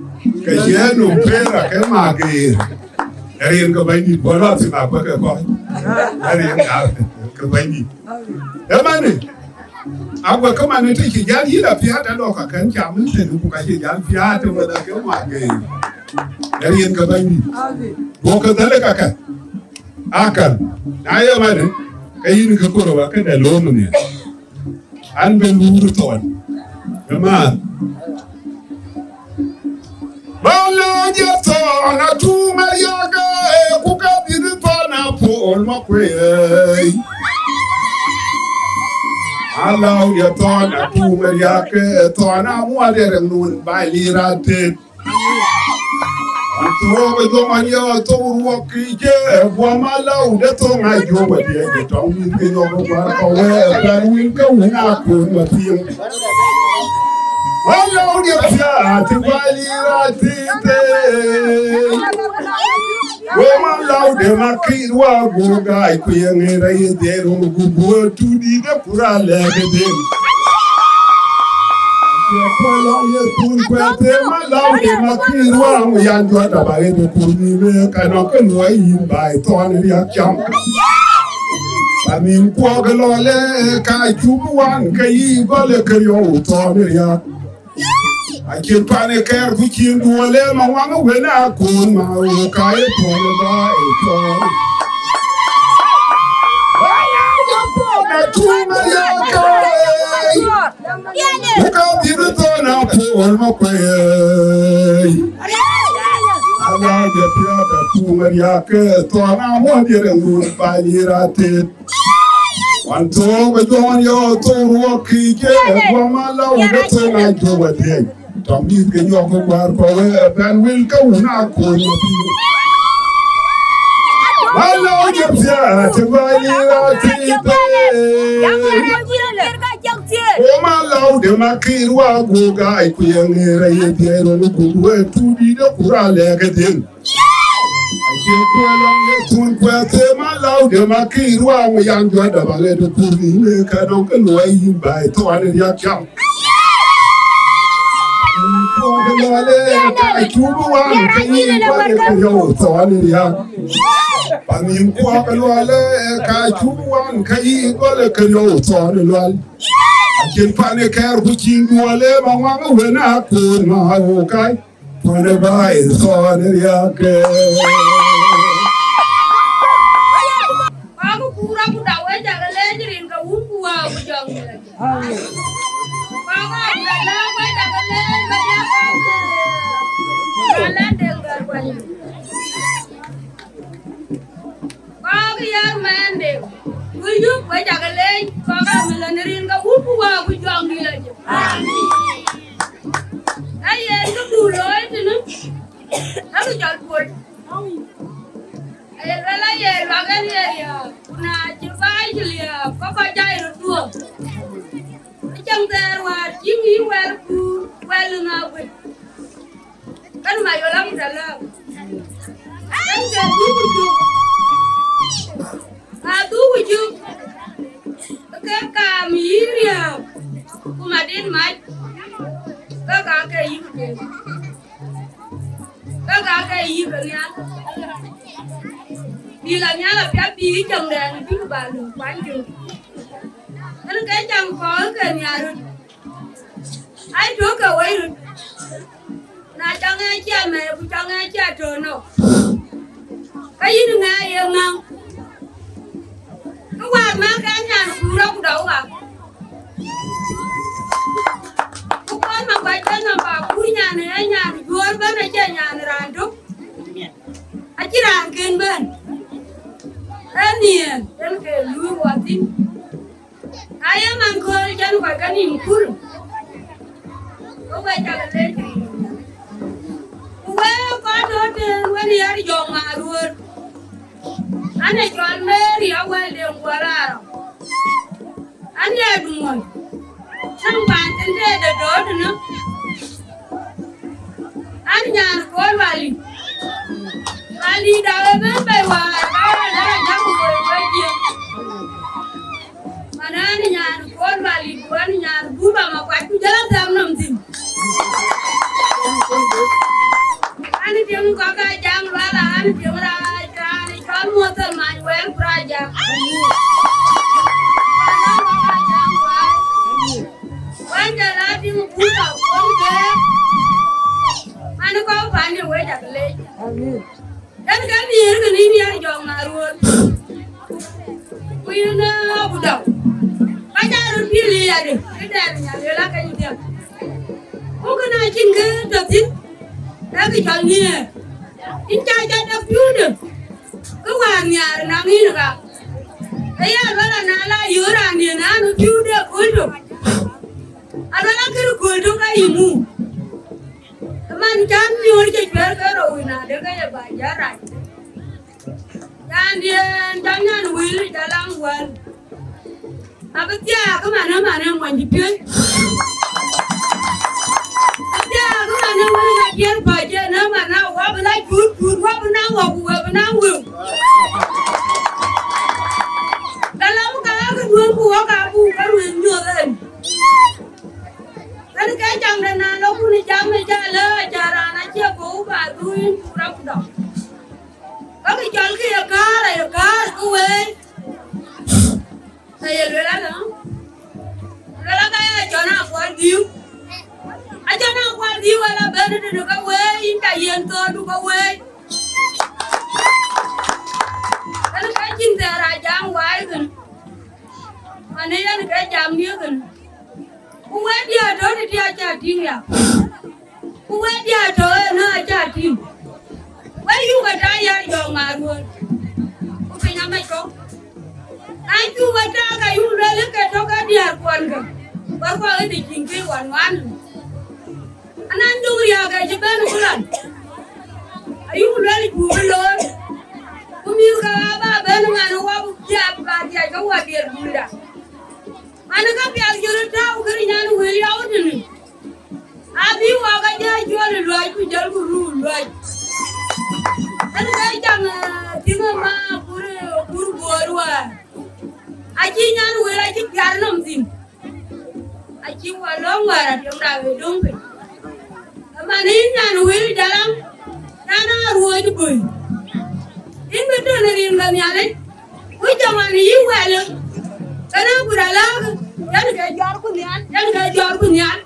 no prayer, I can mark it. Arian go by me, but not in our pocket. Arian go by me. Emani, I will come and take a young year of Fiat or I can come and book a young Fiat over the Gilmar game. Arian go by me. Walk at the Lekaka. Akan, I am a Yukura and alone. And when we were Thɔn. Come on. Well, yes, on a 2 million who got the Thɔn for my way. Allow your Thɔn a 2 million Thɔn. I want it and by Lira did. And so we go on your to walk here. One allow the Thɔn I do with the tongue in over where we go now. Allow your Fiat while Lira did. Woman loud them a kid wa go guy queen and I there on go to the pura leg again. Allow them a kid wa we are not about the pony cannot annoy by Thɔn jump. I mean, Quagalole, Kai Chubuan, Kai Golekayo, Thɔn. I can't panic care which you do a lemon one when I call my Kai Thɔn. Look out, on my way. I get the Pumariaka, Thɔn, I want you to move by the one toe, but go on your toe, walk, Mama, love, that's all I do with him. Tom, you can walk over, then we'll go now. My Lord, you're to buy oh, my Lord, the Makirwa go guy, Queen, to be the Kura leg. My Lord, the Makirwa, we young brother, a little Puri, I don't know why you buy 200 your child. I do one, Pamin Quakalwale, Kachuan, Kai, Golakayo, Thɔn. I can panic care which you do a level, Mamma, when I could my okay. Whenever I saw the Yake. Will you wait a lane? Millenarian go whoop with young village. I ain't do Lloyd, how did you put? I realize Ragalia, Julia, Papa Jairo too. I jump there was Jimmy well enough with. And my love. I do with you. Come here. Whom I didn't mind. Gaga, you did. Gaga, you can. Đi là nhá là phép đi chồng đèn chứ bà đừng quán chừng. Nó cái chồng có cái nhà rồi. Ai trước cả quay rồi. Nà cho nghe cha mẹ, cho nghe cha trời nào. Cái gì đừng nghe yêu không? Cái quạt má cái nhà nó cũng đâu đâu à. Cái con mà quay chân là bà cúi nhà này vươn bên này chơi nhà này ràng trúc. Ai chỉ ràng kênh bên. Anh nè, anh kể lùi qua tim. Ai em ăn khơi chân phải cái niềm cúi. Có quay chả là lên. Quay có đốt quay đi ở dòng mà luôn. Anh ấy cho anh mê thì ở quay đường qua ra. Anh ấy đúng rồi. Xong bạn tên thế để đốt nữa. Anh nhà nó có vali. Ali dah berapa wah, dah jago berapa mana ni nyar kon bali, kon nyar buba makwat tu jalan jam namtin. Ani tiang kaka jam wala, ani tiang raja, ani kau motor manual praja. Wan jalan tiang buka, kon ke. Ani kau pandai wajah kelej. Dan kan dia kan ini yang jong narun. Punya budak. Pacarun pilih ada. Kita nyari lah kan dia. Oh kena cing ke datin. Lagi jalnya. Inca jada piude. Kewannya nangin kak. Ayah bala nala yuran dia nanu piude kudu. Adalah kudu kayimu. Teman kan nyuri cecer karo wina de kaya bajaran. Dan dia jangan wil dalam wal. Apa dia ke mana-mana wanjipin. Dia ke mana-mana dia baca nama wa bela jut wa benang wa benang wu. Dalam ka kedua buah kabu kan menjualan. Kan cái chồng này là nó cũng đi chăm đi cha lơ cha ra nó chia bố bà tôi đâu đâu có cái chân kia cá này là cá cứ về thầy lười lắm rồi là cái cho nó quan điêu ai cho nó quan điêu là bên nó được cái quê in cái yên cơ được cái quê cái chim tè ra chăm quái gần mà này là cái chăm điêu gần. Uwe dia doni dia jadi ya. Where dia to na cha tin. Where you ga ta ya yo ma ru. Ku pe nya mai ko. Ai tu ga ta ga yu le le ke to ga dia kon ga. Ba ko ai di king ke wan wan. Anan du ya ga ji ben kulan. Ayu le ku lo. Ku mi ga ba ben nga no wa bu ya ba dia ga wa dia bu da. Mana ka pi al jero ta u ga nya no we ya o ni. Abi wa ga ja jole loy ku jal ku ru loy. An ga jang tinga ma kur borwa. Aji nyan we la ji pyar nom tin. Aji wa long wa ra tiam da we dong pe. Ma ni nyan we dalam na ru ji bui. In be to na rin ga nya le. Ku jama ni yi wa le. Kana ku da la yan ga jar ku nyan, yan ga jar ku nyan.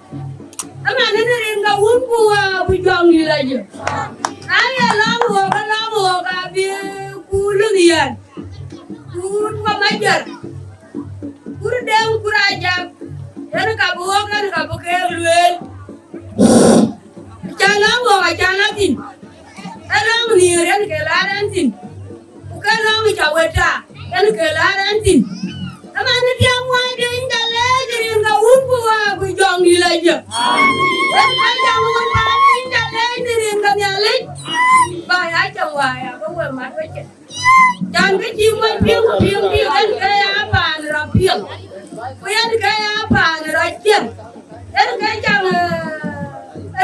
Ama nene ringa wumpu wa bujongi laje. Aya lamu ga bi kulungian. Kur pa majar. Kur dem kuraja. Yana ka buwa kan ka buke luel. Chala wo ga chala tin. Alam ni ren ke laran tin. Bukan lamu chaweta. Yan ke laran tin. Ama ne tiam wa de inda laje ringa wumpu wa bujongi laje. Ai chàng muốn ba đi ra lên đi riêng cả nhà lấy bài ai chàng hoài à có quên mặt với chị chàng cái chim mới phiêu đến cái á bàn rồi phiêu đến cái á bàn rồi chiên đến cái chàng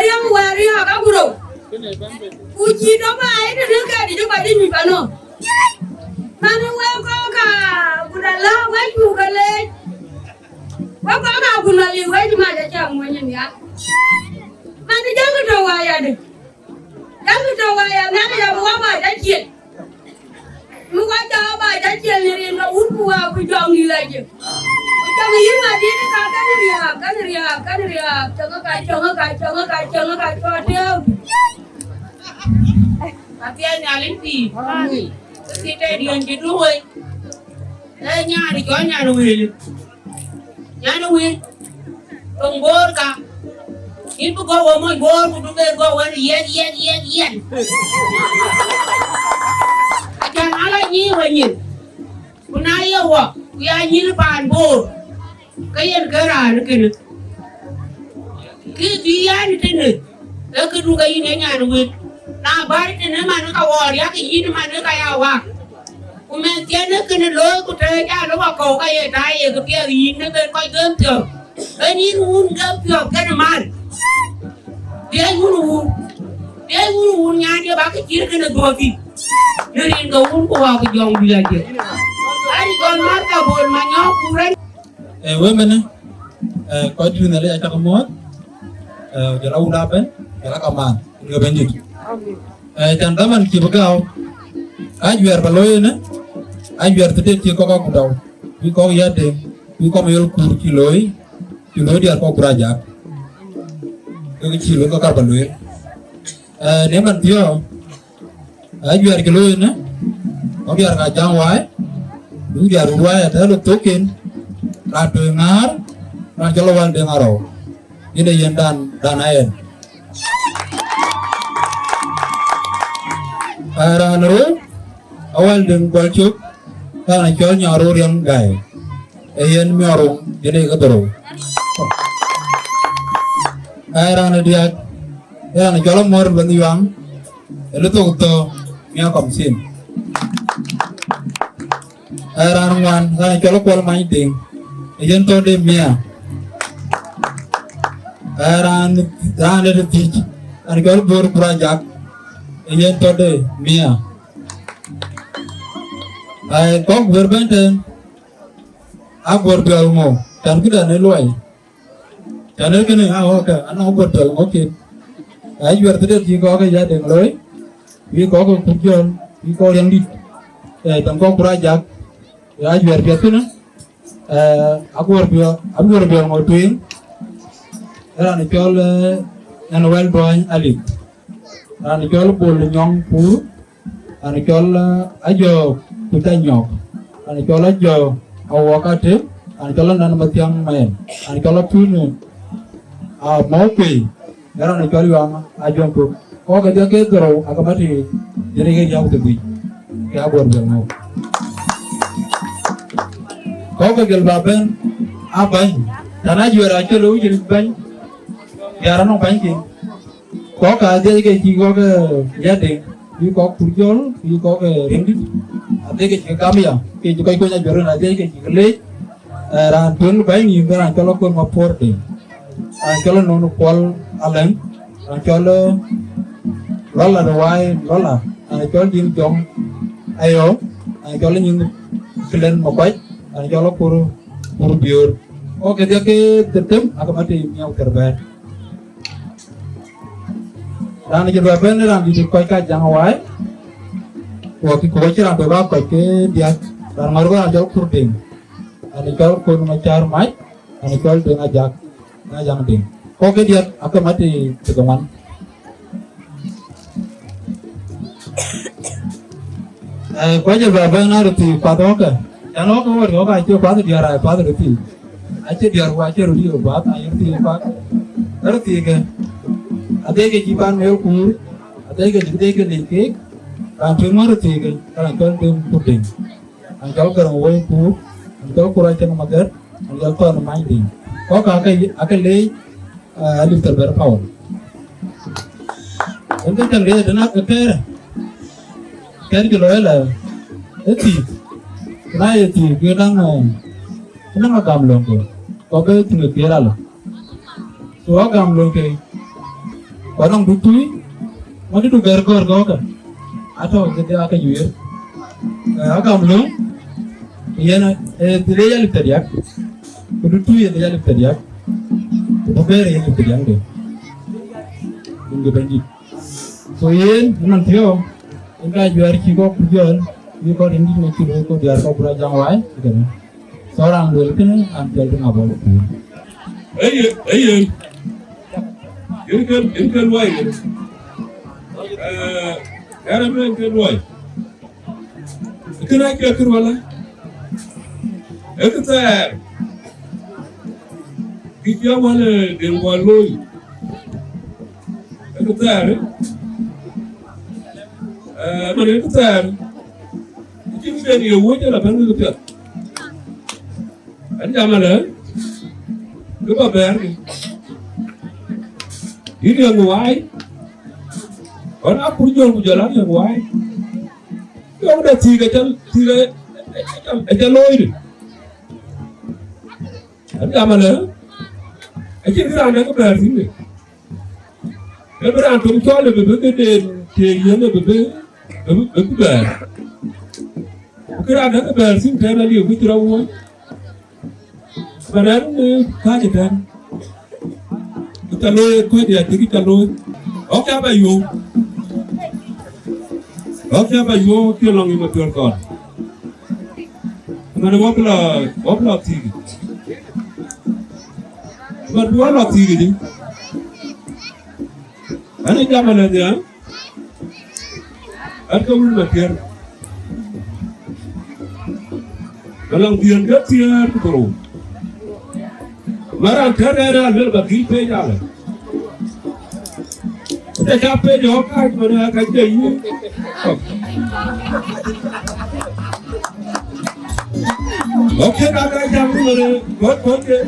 riêng hoài riêng các bồ cụ chỉ đó bài để đứa cái đi cho bài đi mình phải không mà nó quen có cả bồ đà la quay cụ cái lên có cả bồ đà liu quay mà cho chàng mới nhìn nhá. Mana jangan tawaya deh, jangan tawaya. Mana yang mau apa dah mau baca apa dah ni nak urpu aku jangan lagi. Macam ini mah dia ni kan riak, jangan kacau dia. Tapi yang nyalin ti, kita dia jadi luai. Nyari kau nyari pengbor kah? Ini bukan orang bor, bukan orang yen. Ajar ala ni wajib. Punaya wa, dia ni pan bor. Kayan kerana kena. Dia ni kena. Lepas kaya ni nyan wit. Na bar kena mana kawal ya kini mana kaya wa. Umen tiada kena lo kuterja lo kau kaya taya kepia ini berkau gempio. Ini gempio kena mal. Dia ngunu nya dia ba ke kira kena goti nerin ga un ko wa ko jong bilaje ari gon mar ka bol ma nyo kuran we mena ko tu na le ta ko mo jara ula ben jara ka man ga ben dik tan daman ki bagaw ajwer baloy na ajwer tete ti ko ka daw bi ko yade bi ko mayol kur kiloy dia ko braja cái chi luôn có cả bản luyện nếu mình thiếu ở dưới cái lối nữa có giờ cả trang hoài đúng giờ rồi hoài thế lúc tốt kiến là từ ngár là cho lâu hơn từ ngár rồi như đây dân đàn này ra nữa awal đừng quay trước ta là cho nhà rồi riêng gầy yên mèo rồi như đây có rồi Airana dia, na jalan mor bandiwang, eluto to mia komsin. Airana wan, na jalan kual main ding, ejen to de mia. Airana de tich, na jalan bor kurajak, ejen to de mia. Air kok berbenten, aku berbialmo, dan kita neluai. Jangan kena awak anak betul okey. Ayu bertemu di kau ke jadi ngeloi, di kau ke tujuan, di kau yang di, tangkau kurajak, ayu berbiasa na, aku berbiasa ngotuin, ni jual yang well boy alik, ni jual bol nyong pur, ni jual ajo kita nyok, ni jual ajo awak ada, ni jual nan matiang main, ni jual pun mau pi Garan ni kali wama ajon ko. Ko ga ke doro akamati jere ge jaw te bi. Ya bor be mo. Ko ga gel baben abai. Dana juara ke lu jin ban. Garan no ban ki. Ko ka de ge ki ko ga ya de. Bi ko kurjol, bi ko ga rendi. Ade ge kamya. Ke ju kai ko nya joro na de ge ki le. Ran tun ban ni garan ko ko ma porte. Kalau nonu pol aleng, kalau lola doai lola, kalau jing jong ayo, kalau jing kelen mokai, kalau puru biur. Oh ketika ke tetep, aku mati miau terber. Dan jadi apa ni dan jadi koi kajang awai, waktu koi cerah bebas koi ke dia, dan maruga ada kurding. Kalau kau macam mai, kalau dengan jak. Jangan ding. Oke dia akan mati tegaman. Kau je berapa nak ruti pada oke. Jangan oke orang oke aja pada dia rai pada ruti. Aja dia ruti aja ruti obat air ruti pada. Ruti ke. Ada ke jipan mel kur. Ada ke jute ke lekik. Kan cuma ruti ke. Kan kau dem puding. Kalau kerang woi kur. Kalau kurang cina mager. Kalau kau main ding. Kau akan lei alif terber kau. Untuk terlihat dengan keter kelola, eti, kenapa eti, kenapa gamlong ke? Kau betul keral. So gamlong ke, orang butui, mana tu berkor kau kan? Atau kita akan jual. Gamlong, ia na, terlihat alif teriak. Kudu ya dia lip teriak. Bukan yang lip teriak deh. Tunggu benci. So yen nanti yo, enggak jual kiko jual, kiko ini nak jual kiko biar kau berajang wai, gitu. Seorang jual itu ambil dengan boleh. Ini wai. Era ini wai. Itu nak kira kerwala. Itu tak. Kita mana dengan loi, itu ter, mana itu ter, kita ni awak je lah benda tu ter. Anda mana, kita bayar ni. Ini yang wai, orang aku jual yang wai. Kita ada tiga loi ni. Anda mana? Aje kita ada ke bayar sini. Lepas tu kita lebih betul dia lebih bayar. Kita ada ke bayar sini kerana dia kita rawat. Sebenarnya kaje kan. Kita loe kau dia kita loe. Oke apa yo? Oke apa yo kita langi macam kau. Mana wapla tiga. Berdua lah tiga ni. Ada zaman ada. Ada belum macam. Kalau dia enggak tiar tu. Marah kerana ada bagi pejalan. Kita capek jauh kan mana kerja ini. Okey ada jam mana buat ke.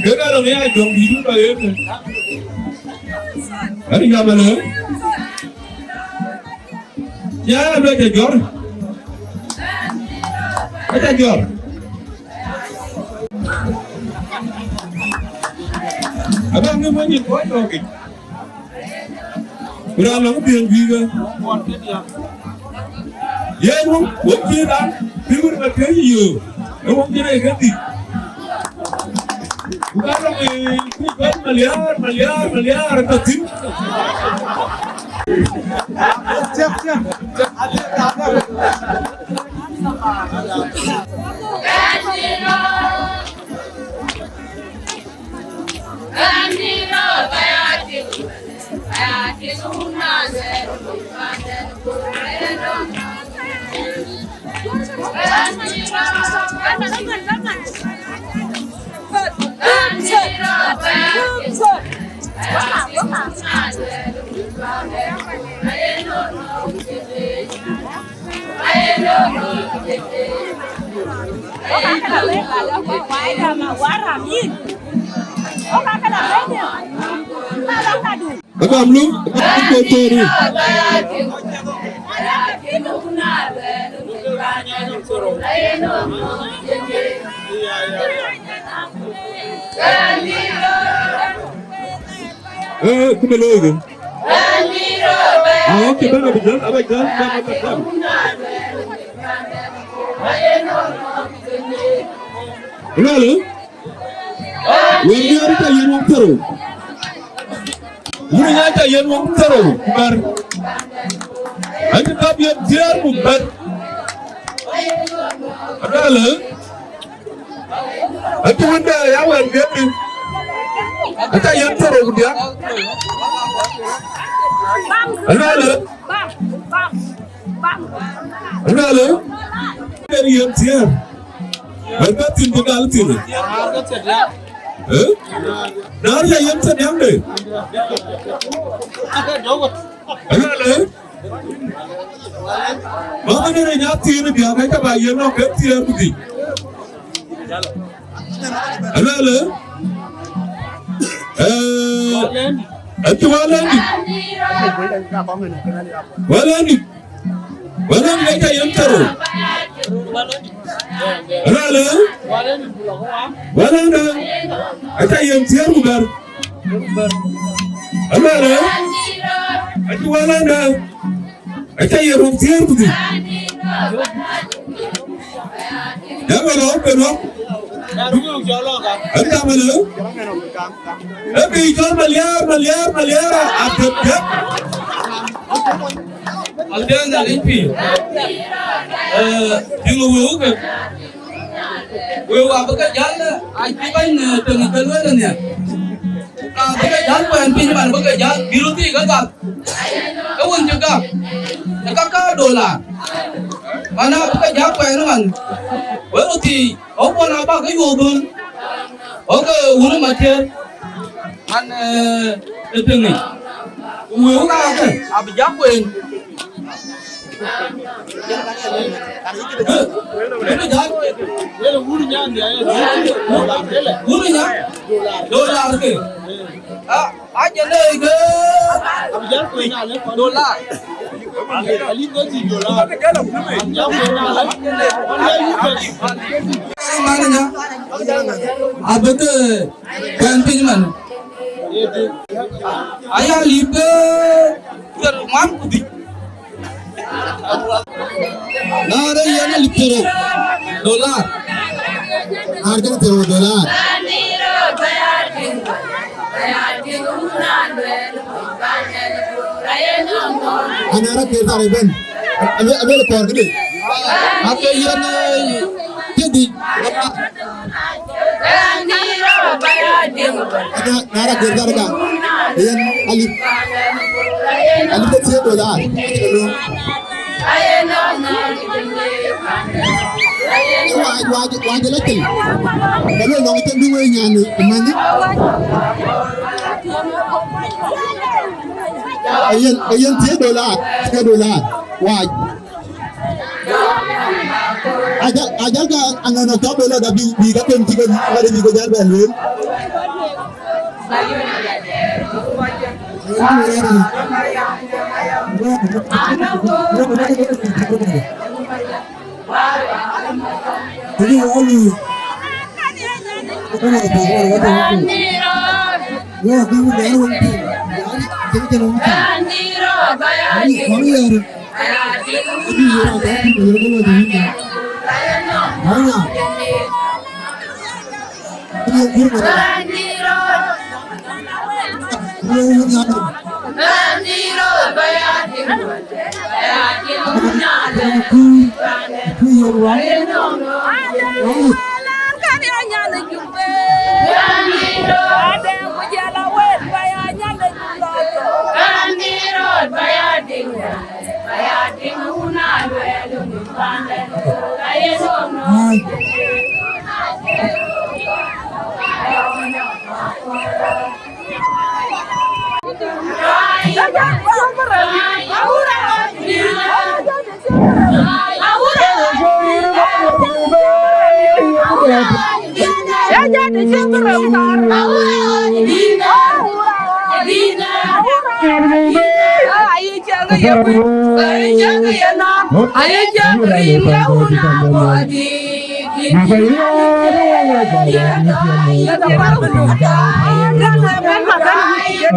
Kita orang ni ada jom hidup lagi. Hari zaman ni, jangan ada jor, ada jor. Abang ni mana kau lagi? Berapa lama dia juga? Ya, buat dia, figur macam you. Orang dia ganti. Bukan miliar ketim. Siap. Abang lu, kotori. Kembali lagi. Oke, bang, betul. Lalu, yang dia ada yang mau taruh. Ini ada yang mau taruh, bar. Ada tapi yang dia mau bar. Lalu, ada mana yang mau dia? Ada yang taruh dia. Lalu, dari yang dia. Berkat tinggal sini. Nari yang sedang deh. Mama ni nyati ni biar mereka bayar nak kerja budi. Itu walani mereka yang taruh. Walanda, ada yang siap bukan? Ada walanda, ada yang siap bukan? Dah belum? Ada mana? Tapi jual miliar, Akech. Ada yang limpi. Jenguk ke? Apa kerjaan? IP kan tengah ni. Apa kerjaan pun pinjaman bekerja biru ti gagap. Kawan juga. Kakak $. Mana pekerja apa yang man? Biru ti. Apa apa ke ubun? Oke, ulu macam mana tengah. Ulu apa? Apa japuin? $. Aja leh ke? $. Mana? Apa tu? Kan pinjaman. Ayah libe kerman putih. Nara yana lipero $. Harga $. Anara kerja reben. Abe lekor gede. Apa yana jadi? Ada nara kerja rega. Yan alip kecil $. Wajib lagi. Kalau orang itu dua nyanyi, mana? Ayan $3. Wajib. Ajar ka angana ka $. Tapi biga penting ada biga jar belum. Ya jadi cemberem karena ayo jangan ya bu, ayo jangan ya nak, ayo jangan ringan bodi. Ya dapat berdoa, dan lepas makan ayo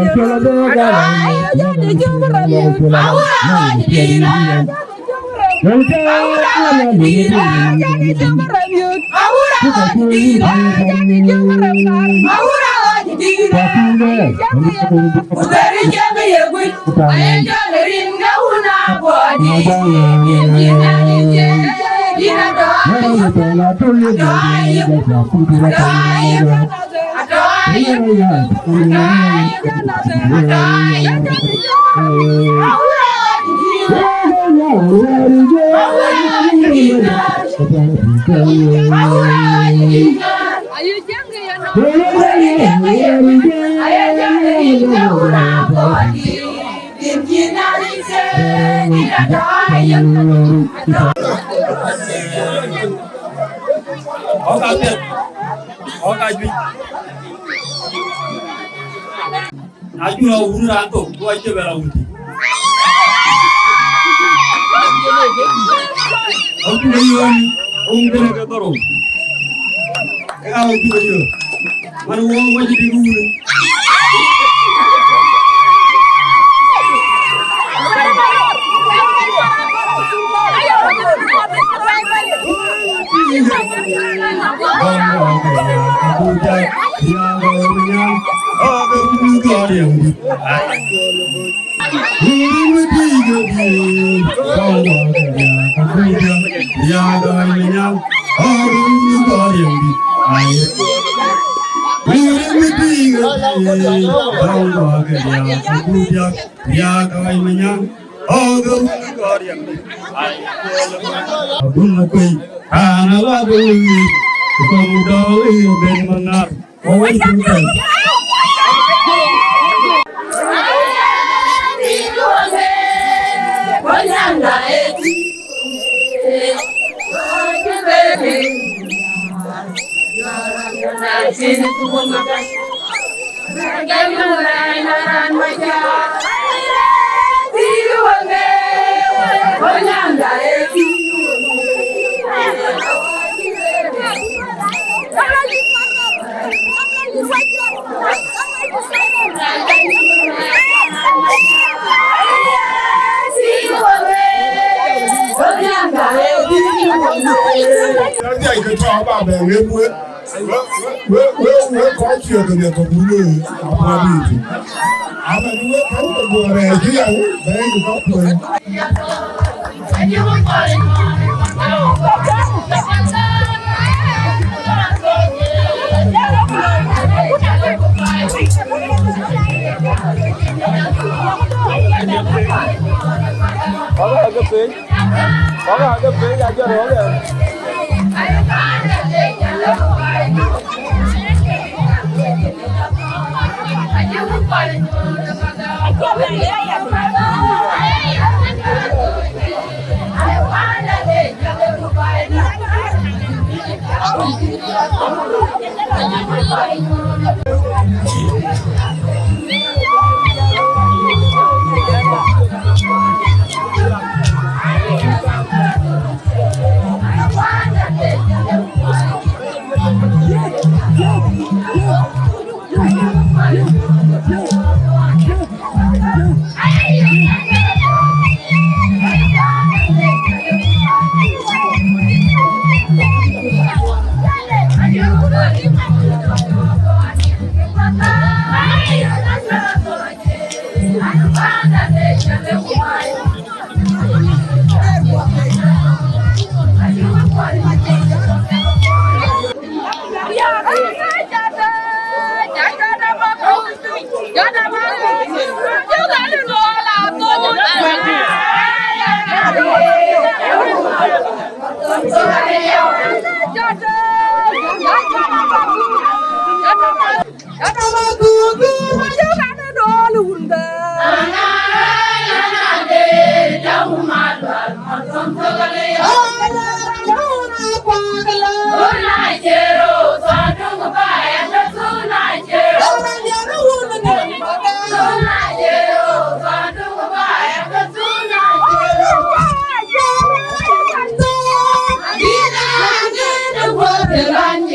jadi cemberem, awal jadi. Jadi cemberem yuk, jadi cemberem kar, dari jaga ya gue, ayo jaga ringan una bodi. Ayo jangan ya no. Ayo jangan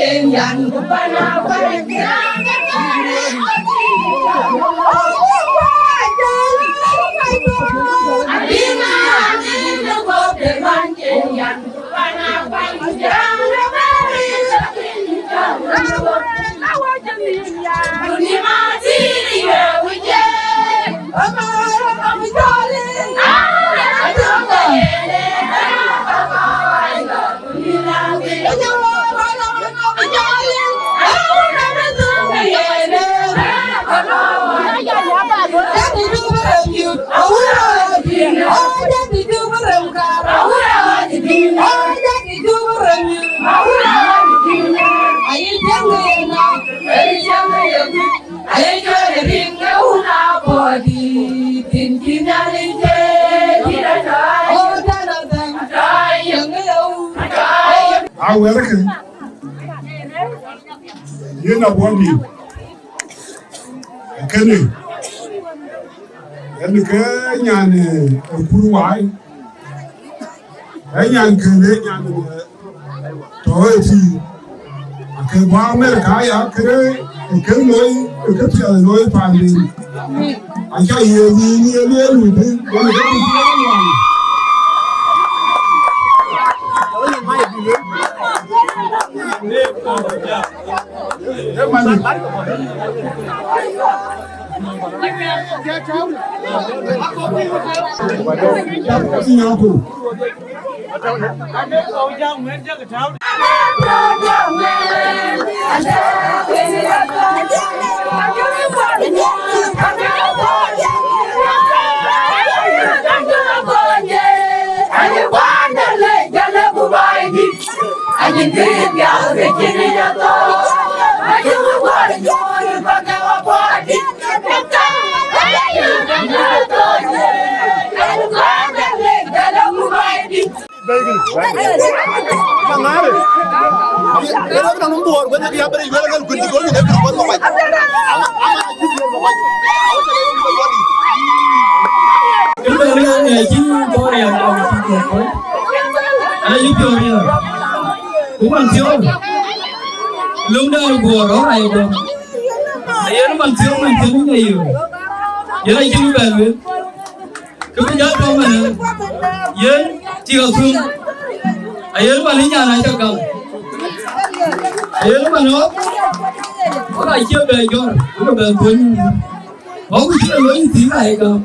yan kupana I welcome you know one you. Can you? And the Kenyan Kuruai, and young Canadian Toyoti. I can buy America, I can know family. I can't hear you with him. I can give y'all the kitty at all. I do what you want, but now I'm party. Lúc đó của đó này rồi, nó bằng tiếng nhiều, giờ này chưa về luôn, cứ bây giờ con mình, giờ chỉ học xuống, giờ mà lấy nhà này cho cầm, giờ mà nó lại chưa về cho, nó về cuốn, có cái chuyện lớn như thế này cầm,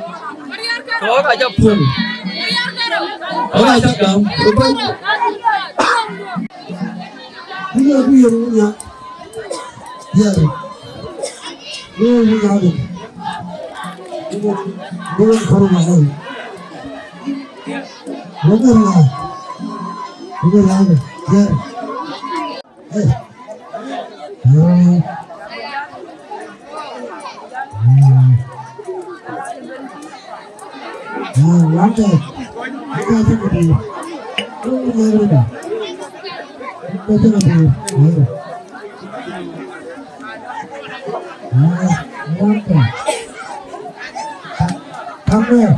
có cả cho cuốn, có cả cho cầm, Yeah. No, we got it. Go for my own. Yeah. Hey. One day. I got to do. Come here.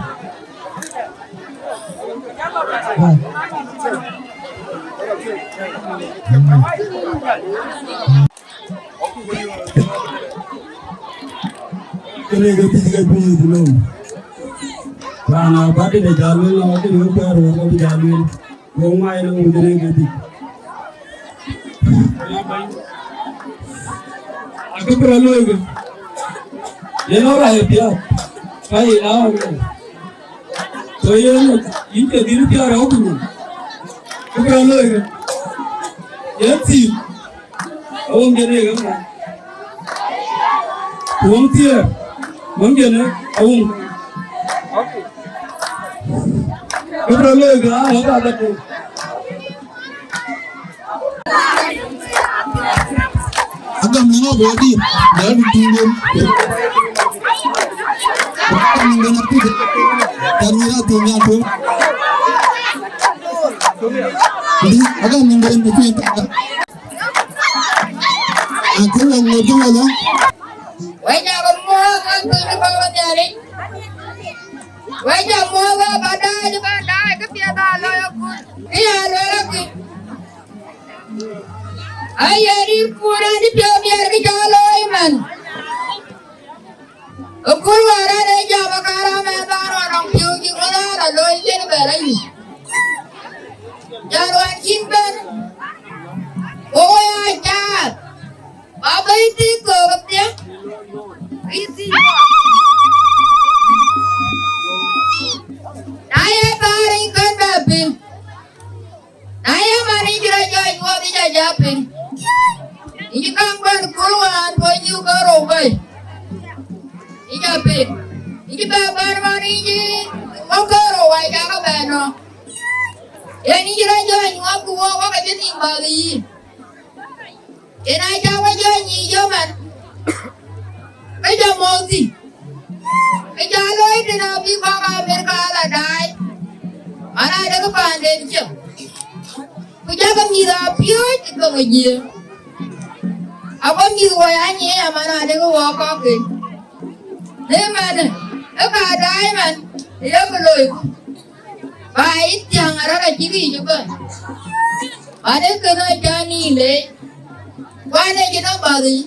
Kene ga tiga bi dulu. Bana bade de jalu la wate yo pero ko jalu. Go mai no ngene ga di. Aku perlu itu. Dia orang itu, saya orang. Saya ini diri dia orang tu. Aku perlu itu. Dia sih, orang jenis apa? Orang dia, orang jenis orang. Aku perlu itu, apa ada tu? Agam nino body dan tinggal bukan mengerti dan mira dunia tu jadi agam ninggalin itu yang tak aku yang ngomong lah wajah semua kan terlibat jadi wajah semua badai kepiada loyakun iya loyakin Ayari pura di biar ke jaloi man. Ukul wara de jama kara medan orang piu jingala la loi jen berai. Jaruan kimben. Oh ya jar. Apa itu kerja? Isi. Naya taring kan babi. Naya mani jeraja ibu bisa japin. Ini kan berkeluhan baju kerobai. Ini japin. Ini babar mani ini mau kerobai jaga beno. Ya ini jeraja ibu aku mau kerja timbali. Ina jawa janyi jaman. Kerja moti. Kerja loi di nabi bangga berkala dai. Mana ada kepandai jam. Kerja kami rapiu itu kerja. Apa miruannya mana ada kewakakin. Nih mana? Dai man. Dia beloi. Baik yang ada ciri juga. Ada kena jani le. Wana jino bagi,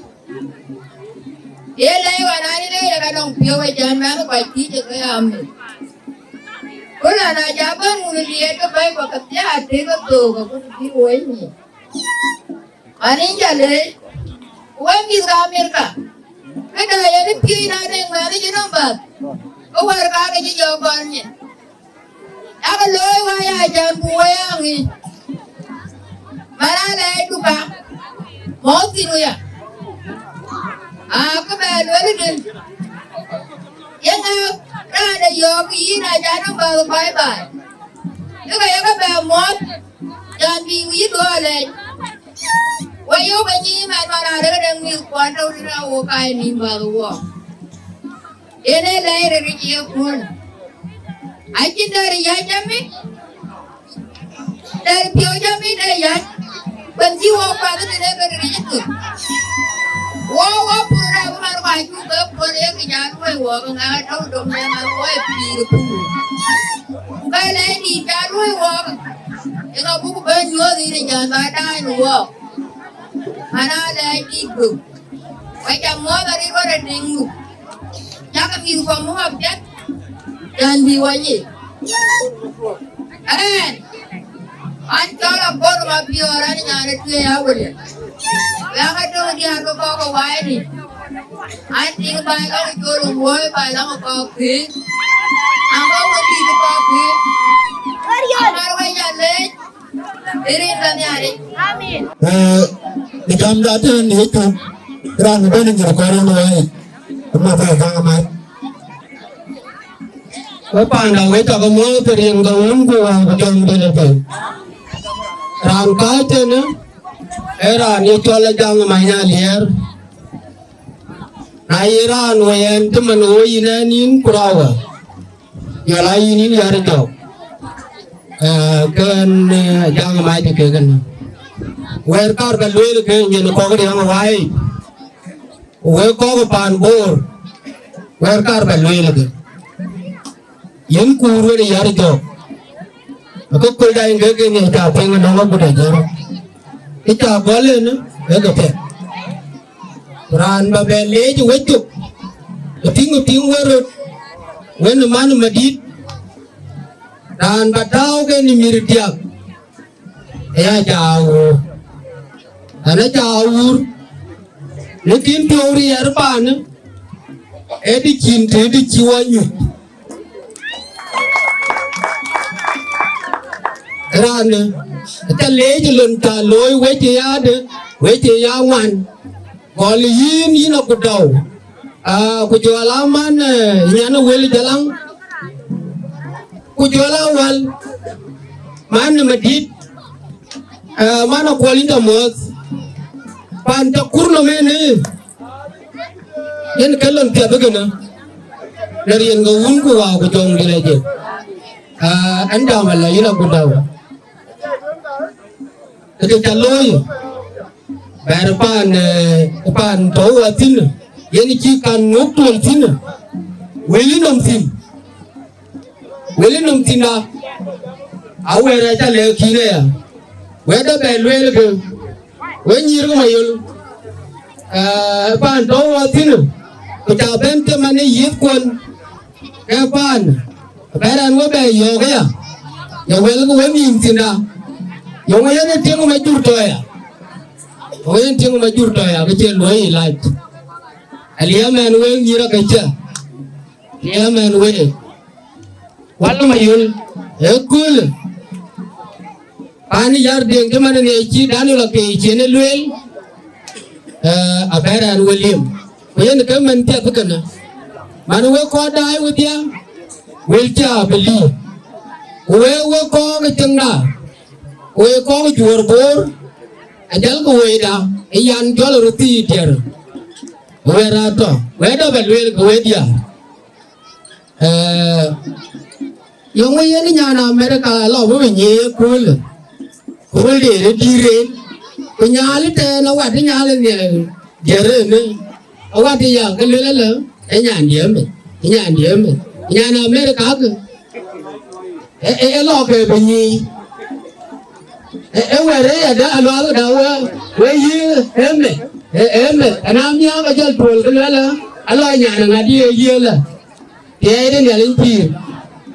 ele wana ni le ya kadang piawa jangan apa kiti jaga ambil. Kalau nak jaban mula dia tu baik bekerja ada ke tu, aku tu piawa ni. Ani jale, wan di Amerika. Kita ya ni piawa ada yang mana jino bag. Kau warga kerja jawabannya. Aku loy waya jangan buaya ni. Mana le tu kah? Moti ya. Aku baru ada. Yang ada yogi na jangan baru bye bye. Juga yang baru mot jangan biwi dole. Wayo banyi mana ada yang mil kuatau di rawo kai ni baru wa. Ini lahir dari dia pun. Aji dari ya jami. Dari pio jami dari ya. Benci wapa tu tidak beritu. Wapa pura bukan baju ke pura kejaru wapa nggak tahu domnya malu piru. Bukan lagi jaru wapa. Yang aku benjol ini jangan ada wapa. Mana lagi tu. Macam mau dari luar dengu. Jangan biru kamu abjad. Jangan biwanya. Antara bor mapi orang ni ada tu yang boleh. Yang ada dia tu kau kawai ni. Anti baiklah jual boy baiklah kau pi. Angkau mesti tu kau pi. Amar wajah leh. Ini tanya hari. Amin. Di kamera tu ni itu kerana benar kerana korang ni. Kenapa tak amat? Apa anda kita kamu periang kamu buat macam benar. Rangka je na, era ni cuala jang mainnya liar. Naira nuayan tu menoi nanin kurawa. Yalai ini liar jauh. Kan jang main tu kan. Werkar kalwil kan yang kau yang wai. Werkar panbor. Werkar kalwil kan. Yang kuru liar jauh. Aku kuda yang gede ni tak pengen nama kuda jauh. Kita boleh na, agak. Peran babele je wajib. Keting warut, wen mana madit. Dan batau ke ni mirdiak. Ya jauh. Ana jauh. Lekin teori arpan. Edi cinta edi ciwanyu. Kerana kita lej lontar loy wece ya wan. Kalau ini aku tahu. Aku jual aman, ini anu weli jalan. Aku jual awal. Mana medit, mana kualita mus. Pantak kurno mene. Yang kalian tiap begini. Dari yang gawunku aku jom dileje. Anda malah ini aku tahu. Kita loy, berpan tahu atin, yang cikan nukul tin, weli nom tin dah, awal raja leh kira ya, weda belwel ke, với nhiều cái Mayol pan đâu ở thế nào cái chào bên cái mà này giết quân cái pan bé đang có bé nhiều cái à nhiều cái nó có nhìn tiền nào nhiều cái nó tiếng mà chua trời à cái tiếng mà chua trời à cái chuyện mới lại Alia man we ngira kacha. Alia man we. Wala Mayol ekul. Pani yar deng ke mana ne chi danu la ke chi ne luel. Abera an William. Yen ke man tia tukana. Man we ko dai we dia. Wel cha beli. We ko ke tengna. We ko juor bor. Ajal ko we da. Iyan jol ruti tiar. Where to? Where do we go with ya? Young way in America, love with ye, cool. Cool, dear, when you are little, what in Allen, Jeremy, or what the young little, and Yan Yemen, Yan America. A lock of ye. Where you, Emmet. And I'm young, I just told the Lala, I like an idea year. The idea in here.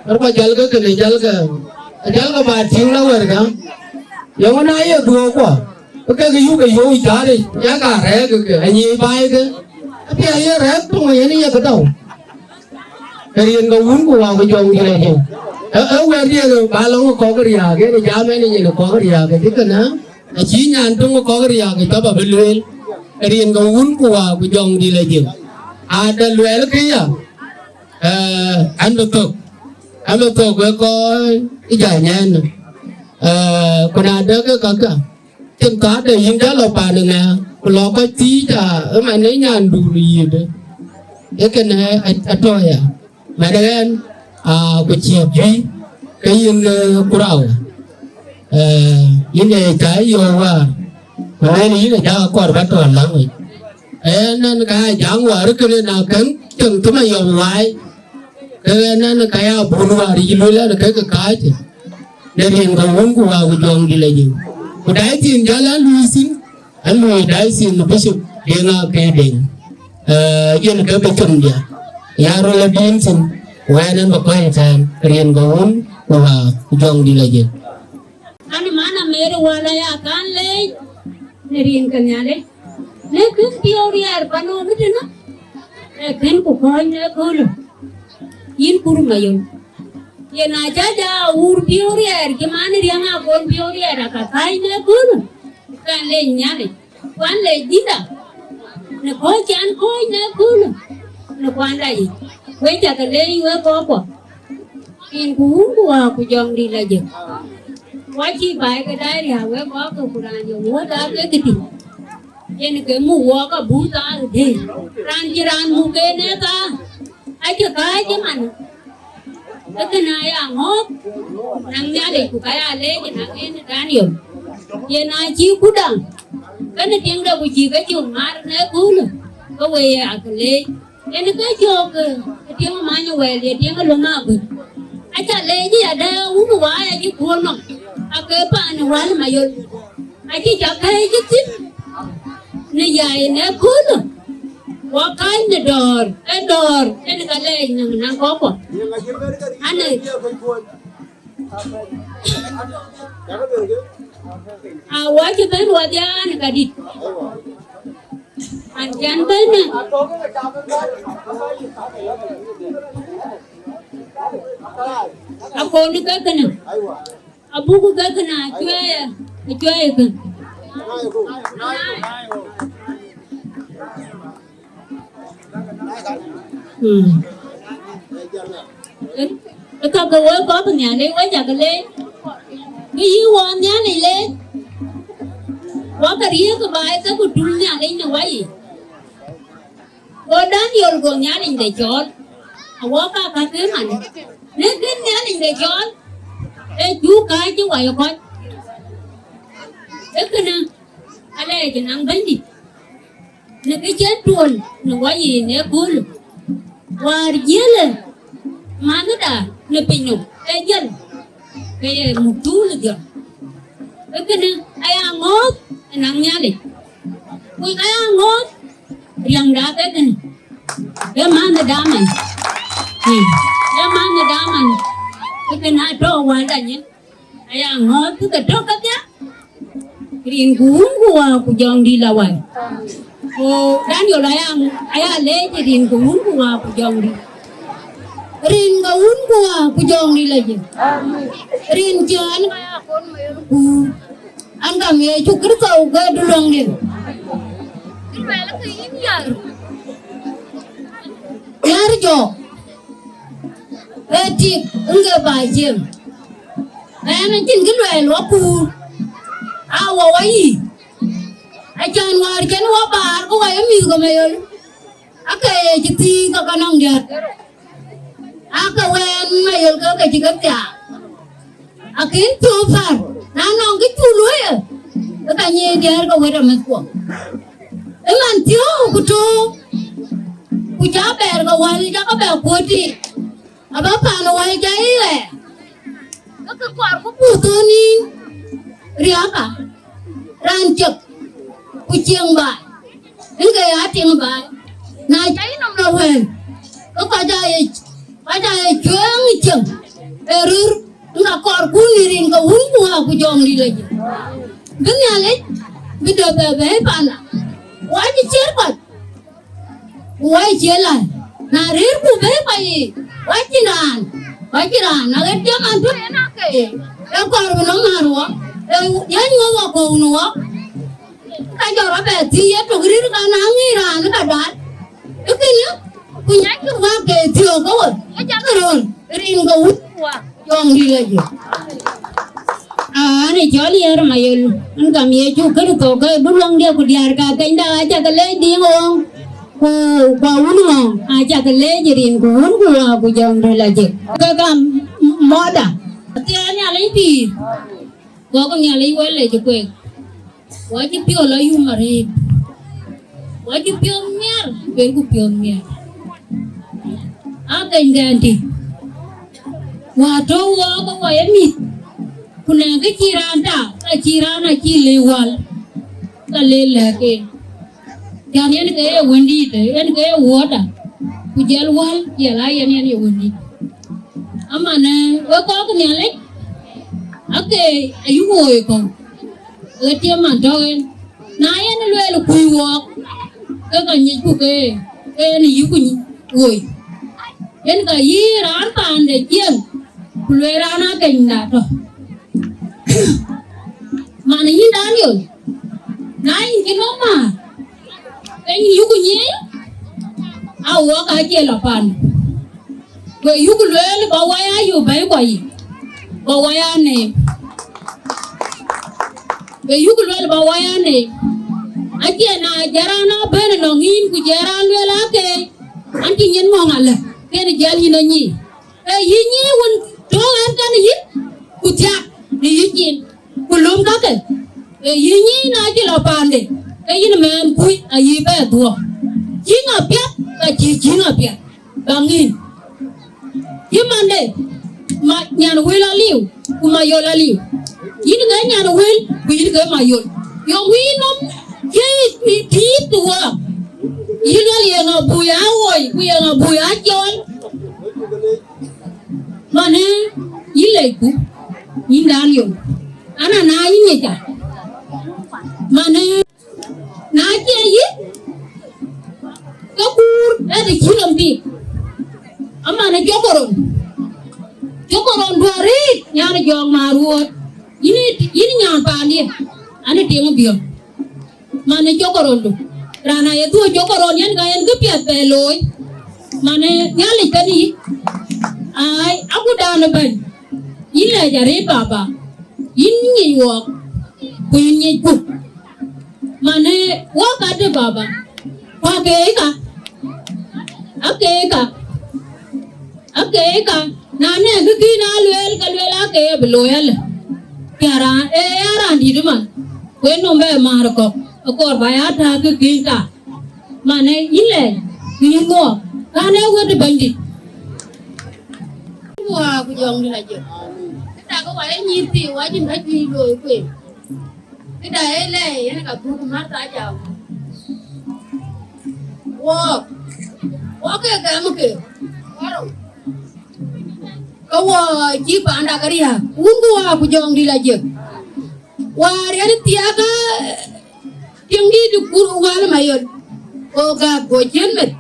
But what Jalga can a Jalga by Tina Werga. Young and I do what? Because you can use that, Yaga, and you buy it. I feel here, have to any other dog. And in the womb, we don't get him. Where the Balong Cogaria, get a Yaman in the Cogaria, get a China and Tongo Cogaria, get up a bill. Riong Awel Kur Mayol di lagi. Ada luar kaya. Anu tu kau ijangan. Kau ada ke kakak? Cinta ada yang dah lupa dengan. Kalau kau tidak, mana yang dulu itu. Ia kena atau ya. Mana kan? Kau cium kain kurau. Ini kayu Ini là do qua bắt toàn lắm rồi. Nên cái giảng hòa rất là nào cấn chừng chúng mày dùng lại. Nên cái áo buồn hòa đi lui là cái chứ. Để hiện cái vốn của hòa của dòng đi là gì. Của đại tiền giá lá lui xin. Anh mùi đại xin nó phải sụp. Điện là cái điện. Yên cái bê chừng vậy. Nhà rồi là biên xin. Qua nên mà có hành sản. Hiện cái vốn của hòa của dòng đi là gì. Anh mana mere wala ya kan le. Rieng kanyale ne kun pioriar pano mitena ken ko koy ne kolo yin Kur Mayol ye na jaja ur pioriar ke mani rianga kon pioriar ka kai ne kolo kan le nyale kwan le dinda ne ko chan koy ne kolo ne kwan dai we ja ka le we ko in ku wa ku jong di la je quá chi bài cái đấy là với có cái Quran nhiều mua ra cái gì nên cái mua có bún ta thì ran mua cái này ta ai chưa cái chứ mà cái này à ngót năng nhà để của cái à lấy cái năng cái ra nhiều giờ này chiếu cút đằng cái này tiếng đâu của chị cái chuồng má nó cút rồi có về à cái lấy nên cái chuồng cái tiếng má như vậy thì tiếng cái lông nào vậy ai chả lấy gì ở đây uống quá ai chứ cuốn mà Akech Thiek Mayol. Aki jakai jitin. Ne jai ne kun. Wakai ne dor. Dor. Ne kale nang kopo. Ane. Wajib ben wajan kadit. Anjan ben. Aku ni kena. Abu ko kena cuy kan. Cái câu có phần nhà đi quá chặt lên. Cái yêu quan nhà này lên. Quá cái riêng cái bài cái của trung nhà lên là quá gì. Có đáng yêu của nhà này để chọn. Quá cái cái mà. Nếu cái nhà này để chọn. Ê chú cái chứ quay con. Thế cái nào. Ở đây thì năng bánh đi. Nó cái chết luôn. Nó quá gì nếu cứu luôn. Và dễ lên. Mà nó đã. Nó bình nụ. Ê dân. Cái một chú là được. Thế cái nào. Ai ngót. nang nyali kui kaya ngot riang date kan de man daman de man daman ke na to wa da nyin aya ngot ke to ka ya rin gua ku jong di lawan o dan yo layang aya le rin gua ku jong di rin gua ku jong di lagi rin jan kaya kon ku anda me chukir kau ga dulong din Kira ke ini yar jo etik enggak bajim ana tin gilwe lo ku awa wai ajan war ken wa bar ko wa mi ko mayol ake jiti ka kanang dia aka wen mayol ka ke jigata akin tu far nanong ki tu lo ya ka nye dia ko wera mas ko eman tio ku to ku ja ber ka wal ja ka ber ko ti aba pa no wal ja ile ka kwar ko pu to ni ria ka ran chuk ku chieng ba nge ya tieng ba na chai nom lo wen ko ka ja e chuang cheng erur nga kor ku ni rin ka hun ku ha ku jong di lagi gnya le bido be pa na wa ji cher ba wa je la na rir ku be pa yi wa ji ran na ga dia man tu na ke e kor bu no marwa e yan ngo wa ko no wa ka jo ra be ti ye to rir ka na ngi ran ka da ke ni ku nya ki wa ke ti o ko wa ja ka ron rin ka hu wa jong di lagi này cho liar mayol an kam ye chu kar ko ka bulong dia ku diar ka kenda aja ka le di ngong ku ba unmo aja ka le jirin ku un ku ku jong de lagi ka kam moda ti anya le ti ko nya le we le ju kwe wa ji pio la yu mari wa ji pio miar be ku pio miar a kenganti wa to wa ko wa mi kuna cái chirana chi lewal ka lele ke yan yan ke wendi te yan ke woda ku jel wal yela yan yan wendi amane wa ko ko ne le ake ayu woy ko le tie man to na yan le lu ku wo ka nyi ku ke ni yu ku ni woy yan ka yi ran pan de jieng ku le rana ke na to mana yin dan yo na yin ki no ma en yu ku ni a wo ka je la pan we yu ku le ba wa ya yu ba ko yi ba wa ya ne we yu ku le ba wa ya ne a je na jara na ben no ngin ku jara le la ke an ti nyen mo ngala ke ni jal yi na ni e yi ni won to an kan yi ku ja ni yin kulum ka ke yin na ji la pande e yin men ku ayi ba do jinga pya ka jinga pya bangin yimande ma nyan wela liu ku ma yo la liu yin ga nyan wel ku yin ga ma yo yo wi nom ye ti tu wa yin ga ye nga bu ya woi ku ye nga bu ya jon mane yile ku yin dan yo ana na yin ya mane na ke yi ka kur e de kilam bi ama na jokoron duare nyana jong maruot ini nyan pani ana tinga biyo mane jokoron do rana ye tu jokoron yan ga yan gepia peloy mane nyali tani ai aku dana ban ile jare baba ini wo kunyi ku mane wo ka de baba wa ke ka ake ka na ne ki na lwel ka lwel ake bloyal kara e ara ndi man ko no be mar ko ko ba ya ta ki ka mane ile ni ngo ka ne wo de bandi wa ku jong ni la je ta ko wa ni ti wa jin da ji lo ko cái đấy này nó gặp tôi mắt ra chào cái mà kì kau chỉ bạn đã cái ya ungu aku jong di lajeng wari ada tiaga yang di dukur wal mayon oga gojen met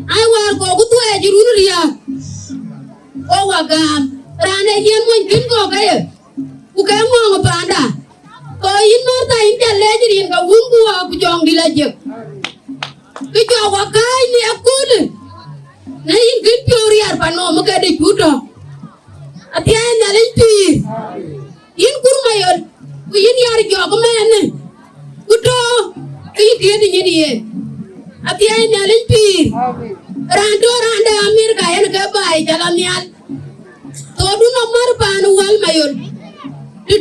ai war ko ku tu e jirunu ria o wagam rane yen mon kin ko kay ku kay mo ngapanda ko yin marta in jalle jirin ka ungu aku jong di lajeng ke jo wakai ni akul na yin kin piori ar pano mo ka de judo atia nyalin pi yin kur mayon ku yin yar jogo men ku to ki die di die atia nyalin pi randa amir ka yen ka bai jalan nyal to du no mar pan wal mayon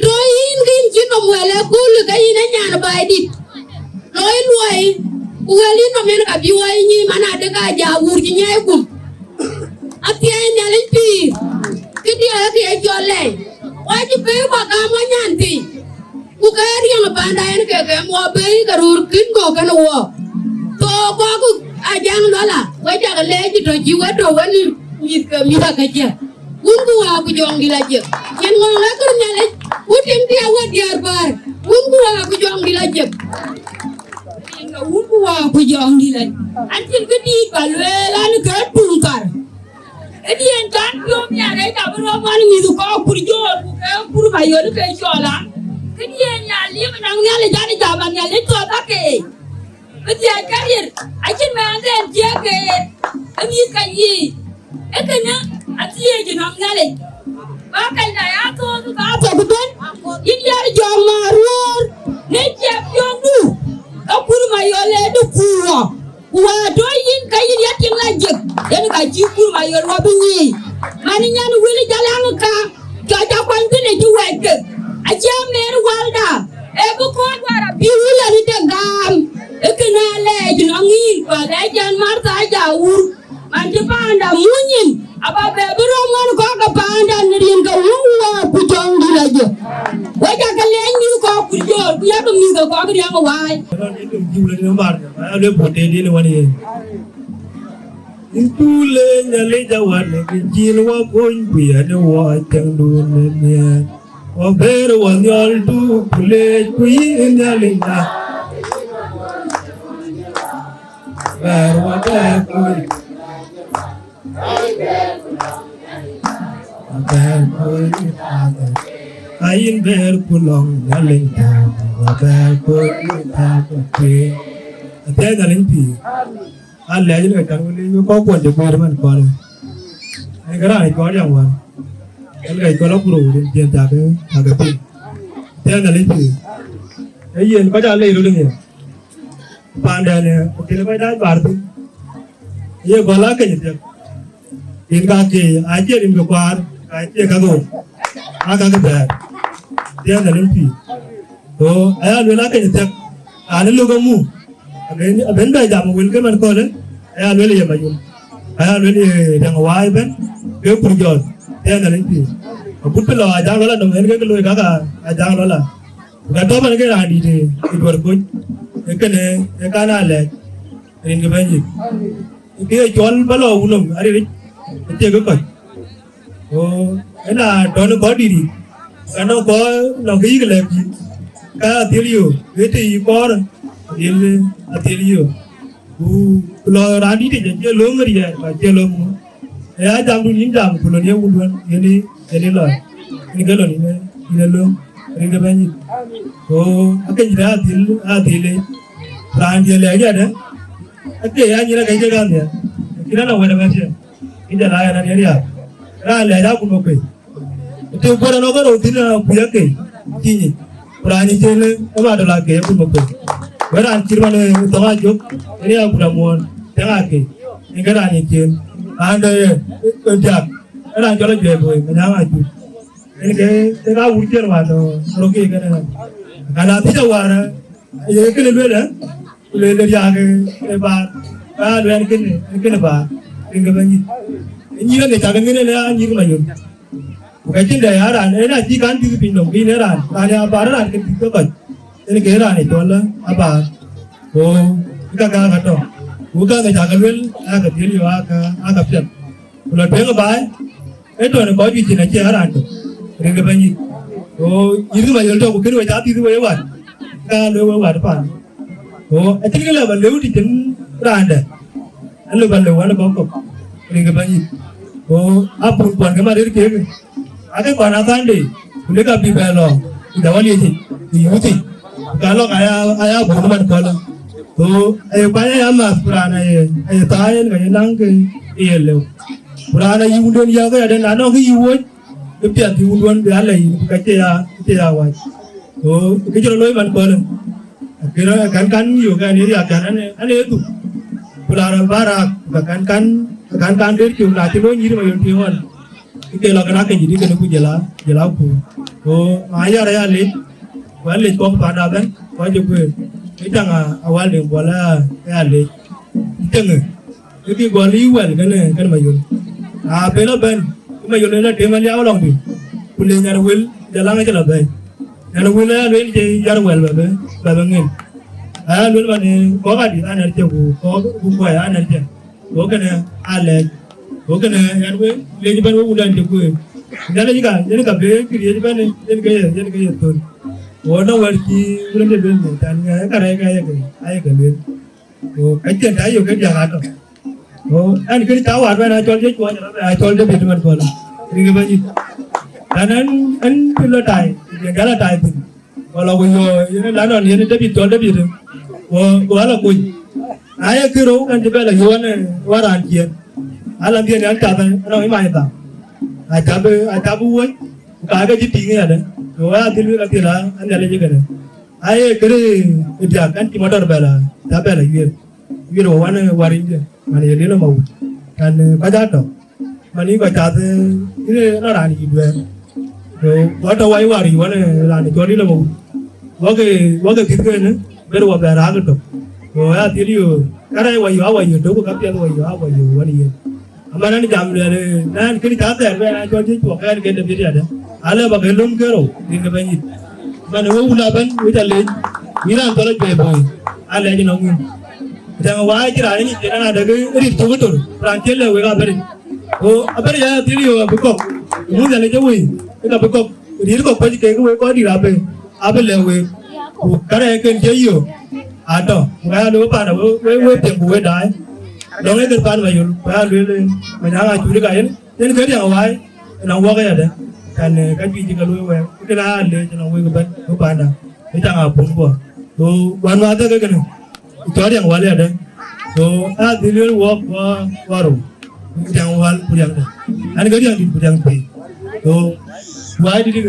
to yin kin jino wala kul ka yin nyan bai dit loy loy wali no men ka bi wai ni mana de ka ja wur ji nyai kum atia nyalin pi dia ke jole waji be ba ga mo nyanti ku ka ri ma banda en ke mo be garur kin go kan wo to ko ku ajang lola waja ga leji to ji wa to wani mi ka mi ka ja ungu wa ku jong di laje yen ngo la kur nyale utim dia wa diar bar ungu wa ku jong di laje nga ungu wa ku jong di laje antin ke di balwela ni ka tungkar Edian kan piom ya dai ta bro man mi du ko purjo ke pur mayo ke chola kedian ya li nang ya le jani jaban ya le to ta ke kedian karir ajin me ande je ke ami kan yi e kana atiye je nang ya le ba kan da ya to du ka to butun yin ya jo marur ne je piom du ka pur mayo le du kuwa wa do yin ka yin ya tin la je den ka ji kur ma yor wa binyi mani nyan wili jalang ka ja kwan ne ji wek a je mer walda e bu ko wara bi wila ni de gam e kana le ji no ngi ba le jan marta ja wur man ji panda munyin aba be bro mon ko ka panda ni rin ka wuwa ku jong di la je wa ja ka le ni ko ku jor ku ya do mi ko ko ri ma wai ni ju le no mar le pote ni le wani Intule nyale jawane kijin wa boin biya ne wa tang du ne wa ber wa nyal du kule kui nyale na ber wa kui ayin ber kulong nyale na wa ber kui ta kui ate nyale pi alle ajin ka tan wali ko ko je ko man ko ai gara ai ko yang wan alle ko la puro din jen ta ga pi te na le pi ai yen ko ja le ru ni panda ne ko le ba da bar ti ye gola ke je in ka ke ai je rin ko par ai je ka go a ka ga ba te na le pi to ai an la ke je an lu go mu ben ba jam wil ke man ko le ay an wele ya mayum ay an wele dang wai ben ke pur jol te na le pi bu pe lo ajang la no hen ke lo ka ka ajang la ga to man ke ra di de idor ko ke ne e ka na le rin ke ben ji ke jol ba lo ulum ari ri te ko ko o ena don ko di di kana ko no ke yi ke le ka dilio vete yi por il atilio lo randi de je lo ngri ya ba je lo mu ya jam du nin jam ko lo ne wu don ni lo ni ga lo ni lo ri ga ba ni o akai da adile randi le ya da ake ya ni ra ga je ga ne kira na wa da ba je ida la ya na ni ya ra le da ku mo ko to ko no ko ro tin na ku ya ke kini Purani jele ema dola ke ku mo ko wera antirma ne to ga jok ni ya ku da mo ta ke ni ga ni ke ande ko jak era jolo je boy na ma ju ni ke te ga wu je wa do ro ke ga na kana ti ja wa ra ye ke le ya ke e ba le ke ne ba ni ga ba ni ne ta ga ni ne ya ni ma yo Kacin da yara ne yana ji kan ji pin dong ni ran ya bara ran ke ti ko ini kira ni tola apa kita kagak tahu bukan kita jagalwel agak dili agak piat kalau dia ngebai itu ane kau cuci nanti haran tu ringgit banyak itu macam tu bukan macam itu lewat kan lewat depan itu kalau lewat di jen beranda lalu lewat bangkok ringgit banyak apa pun kemarin kiri ada panatan deh boleh kapi belong tidak wali sih diuji kalau ayah bukan kalau ayah banyak yang mas purana ayah tahan kayak nangke iya lew purana iudan ya kayak ada nano ke iuan kepiat iudan biarlah kecaya awal kecil loy man kalau kira kan juga ni dia kan ane itu purana barak kan dia cuma nanti loy ni macam tuan itu lah kena jadi kena ku jelau ku ayah raya leh wale kong pada ben wajib gue kita awal ni bola ya le tengah jadi gua liwal kan mayun bela ben mayun ni dia mali awal tu boleh nyar wel jalan aja lah ben nyar wel je nyar wel babangin lu mana kau kadi anak dia ku ya anak dia kau kena alek kau kena nyar wel le ban ulan dia ku jalan juga jadi kabe kiri jadi kaya tu Orang warki belum dia belum dan kaya kan kajian tayo kerja atau an kerja tahu apa nak jual je jual dia betul betul ini banyak dan an pilih tay yang tay pun kalau ini lalu ini dia jual dia betul kalau kau ayah kiro kan dia bela jual waran dia alam dia ni antara orang ini mana tahu atabu woi kagak jadi tinggi ada wah tilu lagi lah anda lagi kan ayah kere dia kan di motor bela tapi lah biar wana warin je mana jadi lo mau kan baca tu mana ini baca tu ini orang ni juga waktu wari wana lani jadi lo mau waga kita ni baru wabar agak tu wah tilu karena wayu tu bukan dia wayu wani amana ni jam le nan kini jam le ba jadi tu kan kita beri ada ala bagai lom kero ringgit banyak mana ulaban ucapan miran tolak beboy ala je nongin jangan wajib ini jangan ada ke rip betul rancel le wega beri apa ya tiri bekok mu jale je wei kita bekok diri kok pagi ke wei ko di rabe apa le wei kare ken je yo ada wei do pa da wei tiang wei dai dong ke depan mayul ba le menang curi kain dan ke dia wai nang wa ka ada kan biji kalau we kita le jangan we keban kepada kita ngapun bo wan ada ke kan itu ada yang wale ada dilil waru yang wal puryang ada kan yang di puryang pi wai di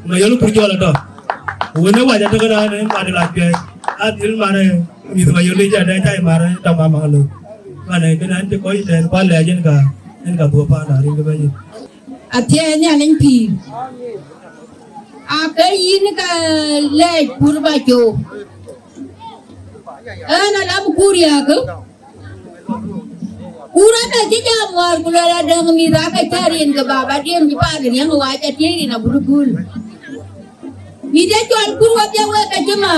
mayolu purjol ada wena wajah tu kan ada pada lagi dil mana itu mayolu ada cai mara tambah mahal mana kan nanti koi dan pale aja enggak buat pada ring kebanyi Atianya lempi. Akai ini ka le kurba jo. Ana lam kuria ke. Kurana jija muar kulala dang mira ka cariin ke baba dia di pagi yang waja dia na burukul. Mida jual kurwa dia wa ka jema.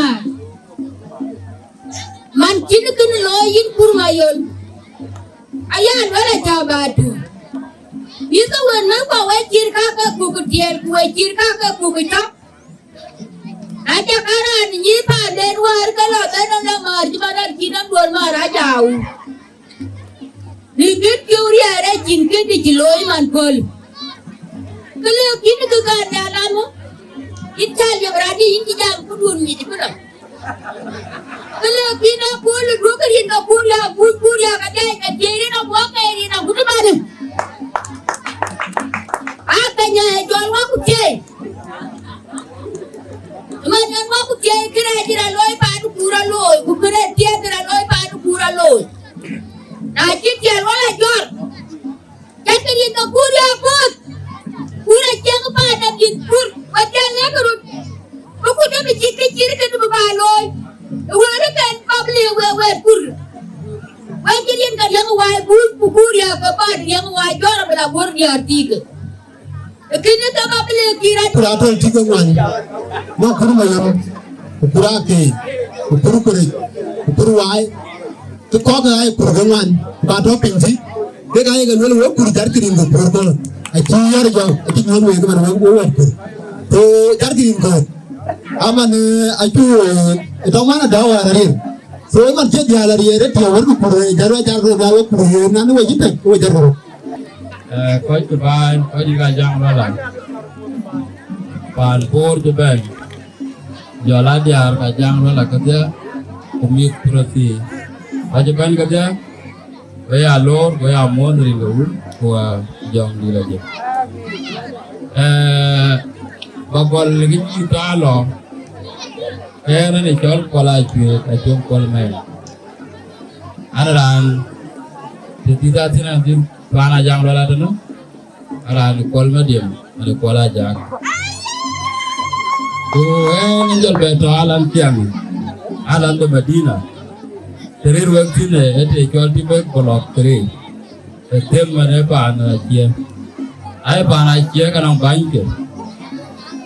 Man kin kin loyin kurmayol. Ayan wala jabatu. Itu warna bawa cirka ke buku tiar kue cirka ke buku cok. Aja karan nyipa dan warga lo tanam lamar cuma dan kita buat marah jauh. Dikit curi ada jingkit di ciloi manpol. Kalau kini keganda lamu, kita yang berani ini jam kudun ni juga. Kalau kita pul dua kali nak pul ya kadai kadai nak buat kadai nak kudu mana? Akanya jual waku cai. Mana waku cai kira loi padu pura loi, kira dia kira loi padu pura loi. Nah cipta wala jual. Jadi dia nak pura pun. Pura jangan pada pur. Wajan ni kerut. Aku dah berciri kan berbaloi. Wala kan public we pur. Wajan dia kan yang wai pur ya kepada yang wai jual berlabur dia tiga. Kini tak boleh kira. Peratul tiga wan, mau kurma yang ukura ke ukuru kure ukuru wai to ko ga ai programan ba to pinji de ga ga lo wo kuru dar kirin go ko ai ti yar go ai ti ngom we ga man wo to dar kirin go aman ai tu to mana dawa rir so man che dia la rir ti wo kuru jarwa jar go ga wo kuru nan wo jita wo jarro có chụp ảnh có đi ra giang ra lại bàn bor chụp ảnh giờ lá diar ra giang ra là cái gì cũng biết prosi ở chụp ảnh cái gì với alor với amon rồi lú của dòng đi là gì bagol cái gì ta lo cái này chọn qua lại chuyện tại chọn qua lại anh làm thì tidak sih nanti Pana jang lola dulu, ala nikol medium, nikol aja. Tuh, ninjol beto alam tiang, alam tu Medina. Terir waktu ni, itu jual Tibek blok terir. Tem mana pana Jieng, ay pana Jieng kan orang banyak.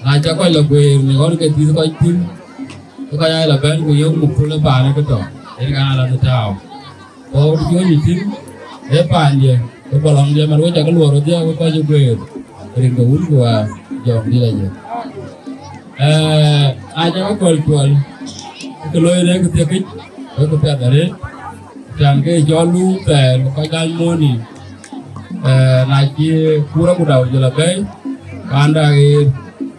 Aja kau lagu ni orang ketiga kau tim, kau ayah laban kau yang mukul pana kita. Jadi kan alam tu tahu. Kau jual ni tim, pana cái bò lòng dia mà nuôi cho cái lúa rồi dia có chịu quê riêng cái uống của dòng đi là gì ai cho có quần cái lôi đấy cái tiệc cái tiệc đấy chẳng cái cho lú về có cái mua nè này chi cua của đầu giờ là cái còn đây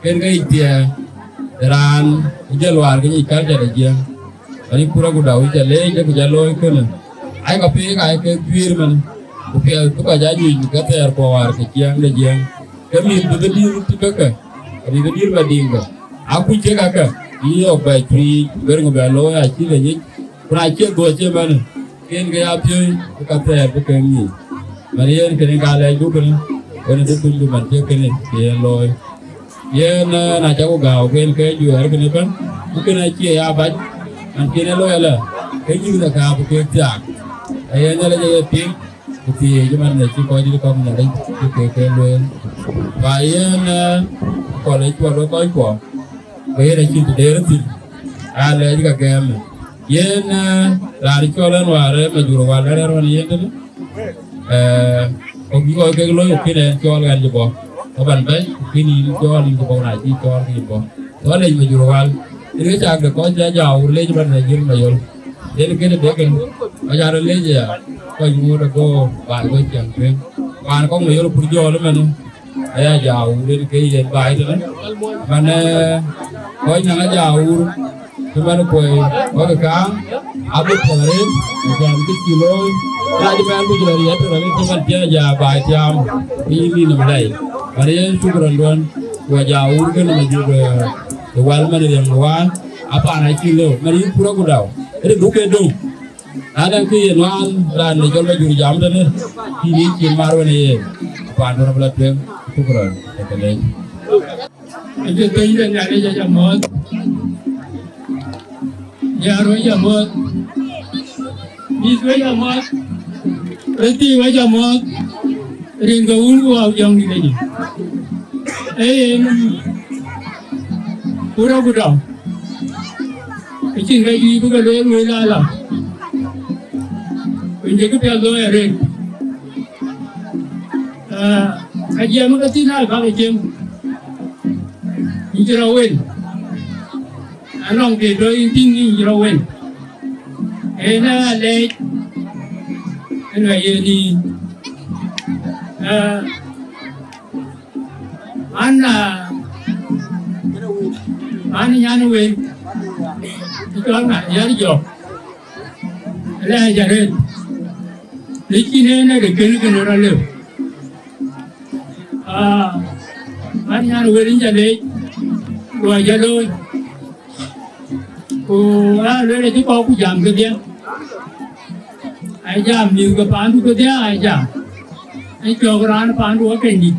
cái tiệc ran cái luar cái gì cả giờ Jieng ini cua của đầu giờ lấy cái lôi cái này ai có biết cái chuyên mình Oke, itu kaja jadi kata air power keciang le Jieng. Kami itu Tibek, kami itu Dinka. Aku cek kakak, iya baik berngobalo ya cik lagi. Pernah cek dua cek mana? Kian gaya api kata air kami. Marian kena kalah itu kena itu tunjuk macam kena kian loy. Kian nak jago gau kian kaya jual kena kan? Bukan cek ya baik, kian loy lah. Kian juga kau bukan cek. Ayah ni lagi ping. Thì cái mình này chỉ coi đi con là đấy cái luôn vậy còn lấy chuột nó coi quả bây giờ chỉ để nó thì lấy cái game yên là đi cho lên vào đấy mà dù vào đấy nó yên đấy ông cứ coi cái lối cái này cho lên cho bỏ các bạn thấy cái gì cho lên cho bọn này chỉ cho thì bỏ đó lên mà dù vào cái chàng được có giá giàu lên cho bạn này dương mà rồi đến cái này để cái ở nhà lên gì à coi mua được cô bài coi chẳng chuyện mà có người nó bự giò lắm mình ai giàu lên cái gì bài đó mà coi nhà nó giàu chúng ta nó quay có cái cá áp lực vào đấy làm cái kilo ra cho bạn bây giờ đi hết rồi chúng ta chơi già bài chăm đi nằm đây và đấy chụp rồi luôn và giàu cái này mà chụp rồi qua mà đi làm qua apa này kilo mà đi pura cũng đâu itu bukan dong. Ada yang nuan dan legal baju jam dan ini cimar ni apa orang belakang itu keren. Kalian. Itu tu yang ada jadi mod. Ya roya mod. Ini mod. Berarti wajah mod. Ringgaul gua yang di sini. Pura gudang. Kecil lagi bukan leh mulai lah. Penjaga piala ada. Kajian mana tina kalau jam. Injerawen. Anong kita intin injerawen. Leh. Ini. Mana yang wen. Itu orang jadi job. Lah jadi. Lagi ni ada kena orang le. Mana yang wen jadi. Dua jalur. Le tu kau jam ke dia. Ai jam ni ke pandu ke dia ai jam. Ai jogeran pandu ke ni.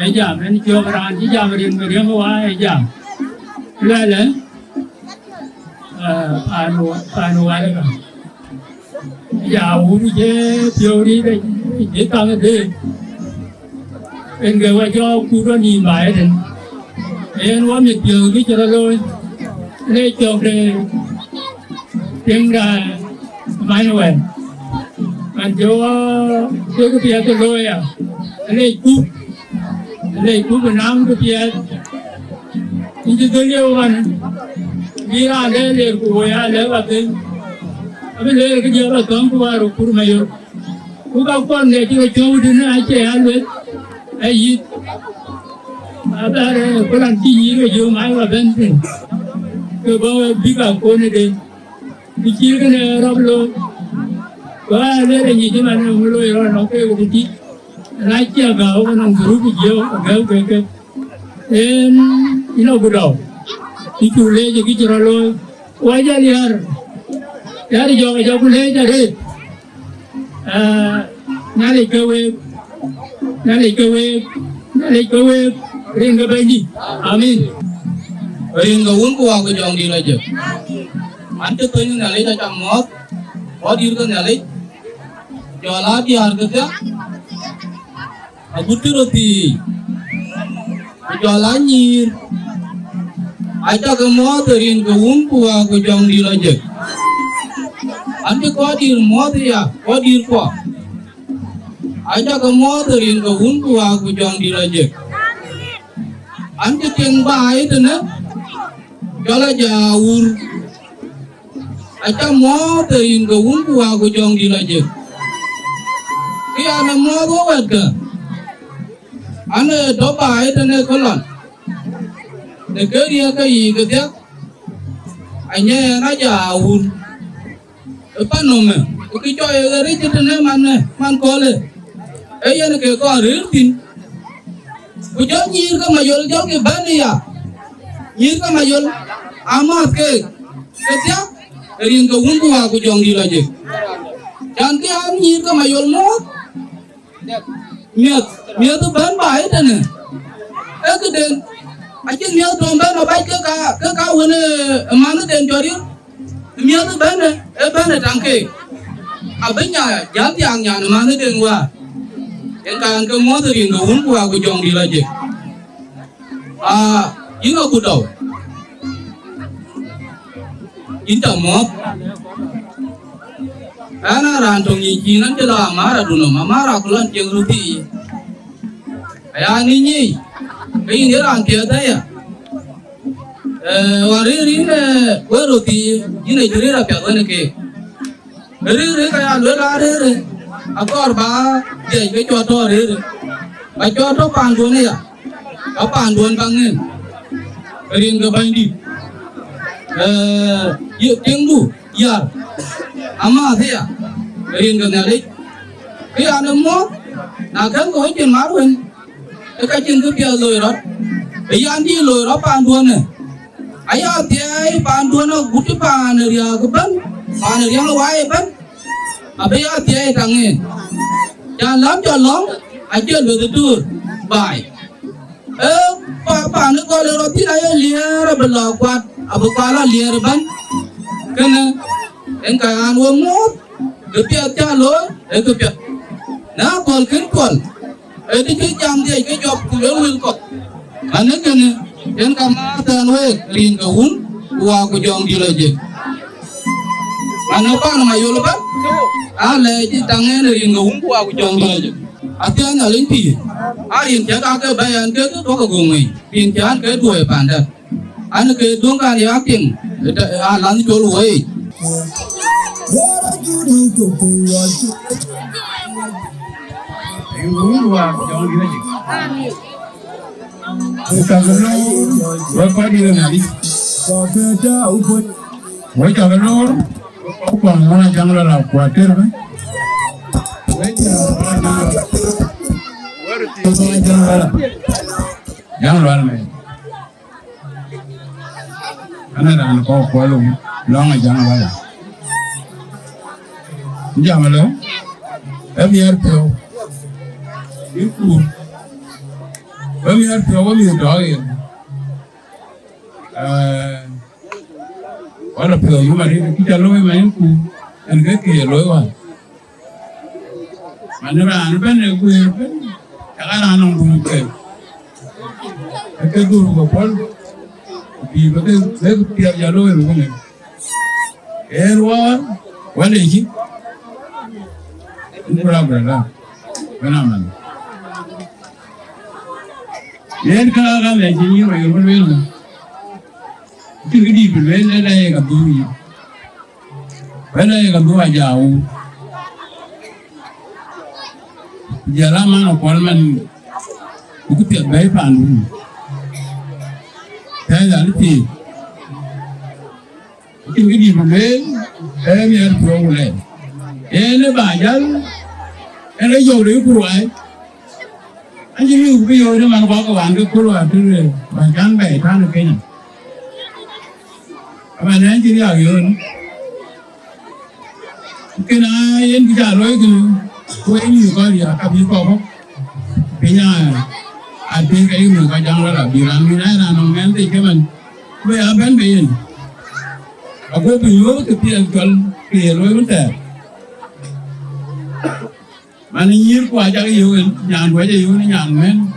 Ai jam ni jogeran ni jam ring awak ai jam. Lah. Panu ada kan? Jauh je, teori je tang de. Enggak wajah kuda ni baik dan. Wam ni teori cara loy. lê chồng đề tiếng đà mai nuôi anh cho cái bia tôi lôi à lê cúp Việt Nam cái bia như tôi liêu anh đi ra lê của ya lê vào tên abis lê cái giờ là Riong Awel Kur Mayol cũng có con lê chỉ cho đi nữa ai chơi ăn lê ai gì ada pelan tinggi ke jauh mai wa bensin ke bawah biga kone de dikir kan rob lo wa le re ni mana mulo ro no ke di lai chia gao kan group jauh gao ke en ino gudo itu le je ki jero lo wa ja liar dari jo le ja re nale ke we Ringa bayi, amin. Ringa unku aku jong di aja. Ante tu ni nalai dah camot, orang itu nalai. Jualan di harga dia, aku tu roti. Jualan nyir. Aja kemot ringa unku aku jong di aja. Ante kau di mot ya, kau di kau. Aja kemot ringa unku aku jong di aja. Ante tiang bayi tu na, kalau jauh, aja mau terin ke umpu aku jong di aja. Ia ane mau buat ke, ane do bayi tu na kolon, negeri dia ke ikat dia, ane na jauh, apa nama? Kita yang tu na man kole, ane ke kau rintin. Ujung nyir ka mayol jauh ke bani ya, nyir ka mayol amat ke, setiap ring ke umpu aku jong di aja. Jangan am nyir ka mayol mot, miat tu ban baik dana. Kedeng, aja miat tu ban baik ke kau hene mana den jori, miat tu ban tangke, abenya jangan tiangnya mana den wa. Yang kan kemot ring ke umpu aku jong di aja. Ini aku tahu. Ini mot. Anak rantong ini nanti lah marah dulu, marah kulan jeng ruti. Ayah ini rantai ada ya. Warir ini beruti ini jadi rapi apa ni ke? Warir kayak luar aku arba dia juga contoh ini, contoh panduan ya, apa panduan bangun, ring ke bandi, yuk tunggu, ya, ama dia, ring ke nari, dia ada mau, nak kan kau ikan maruan, kacang tu dia loirat, yang di loirat panduan ni, ayah dia panduan aku butuh paneria keban, paneria lawai ban. Abi ati tangen, jalan aja betul baik. Papa ni kalau roti ayah liar berlakuat, abu kala liar ban, kena engkau umut, kepiat jalur, kepiat. Nah kol kol, itu jam dia job kuliah kok. Anak kena engkau mata nuai ring kaun, aku jong di aja. Anak apa nama yul ban? Ale di tangan ring ngum ku aku jong aja. Atian alin pi. Arin jaga ke bayan ke tu ka gungai. Pin jan ke dua pandat. An ke dong kan yakin. Lan jol wei. Ngum ku aku jong aja. Kita belum berapa di nanti. Kita upun. Kita belum. Apa mana jangan lah khawatir kan? Jangan luar main. Karena dah nak kau kualung, long jangan luar. Jangan luar. Biar tu, itu. Biar tu awak ni doain. Orang pernah juga ni kita loy main ku, enggak ke loy wan. Mana orang ni ku, jangan anong bulu ke. Ke guru bapal, Vì cái tiệc giờ lôi rồi này. Ê quá, quá này chứ. Không có làm được đâu. Cái nào mình. Đến cái này chỉ như vậy không biết nữa. Chứ cái đi về bên đây gặp tôi gì. Bên đây gặp tôi ai giàu. Giờ lama nó còn mình cái tiệc đấy phản luôn. Thế là cái gì? Cái gì mà mấy em nhận pro này, em nó bà dân, em lấy dầu đấy của ai? Anh chỉ biết cái dầu đó mà có các bạn cái của loại thứ này, mà cán bẻ cán được cái này. Các bạn ấy chỉ là hiểu nữa. Cái này em chỉ trả lỗi cái của em nhiều coi gì à, các biết không? Cái nhà anh thấy cái người coi chẳng là bị làm như này là nó ngán thì cái mình bây giờ bên biển aku bingung kepian jual kiri loy betul. Mana nyir ku aja iu nyang ku aja iu ni nyang men.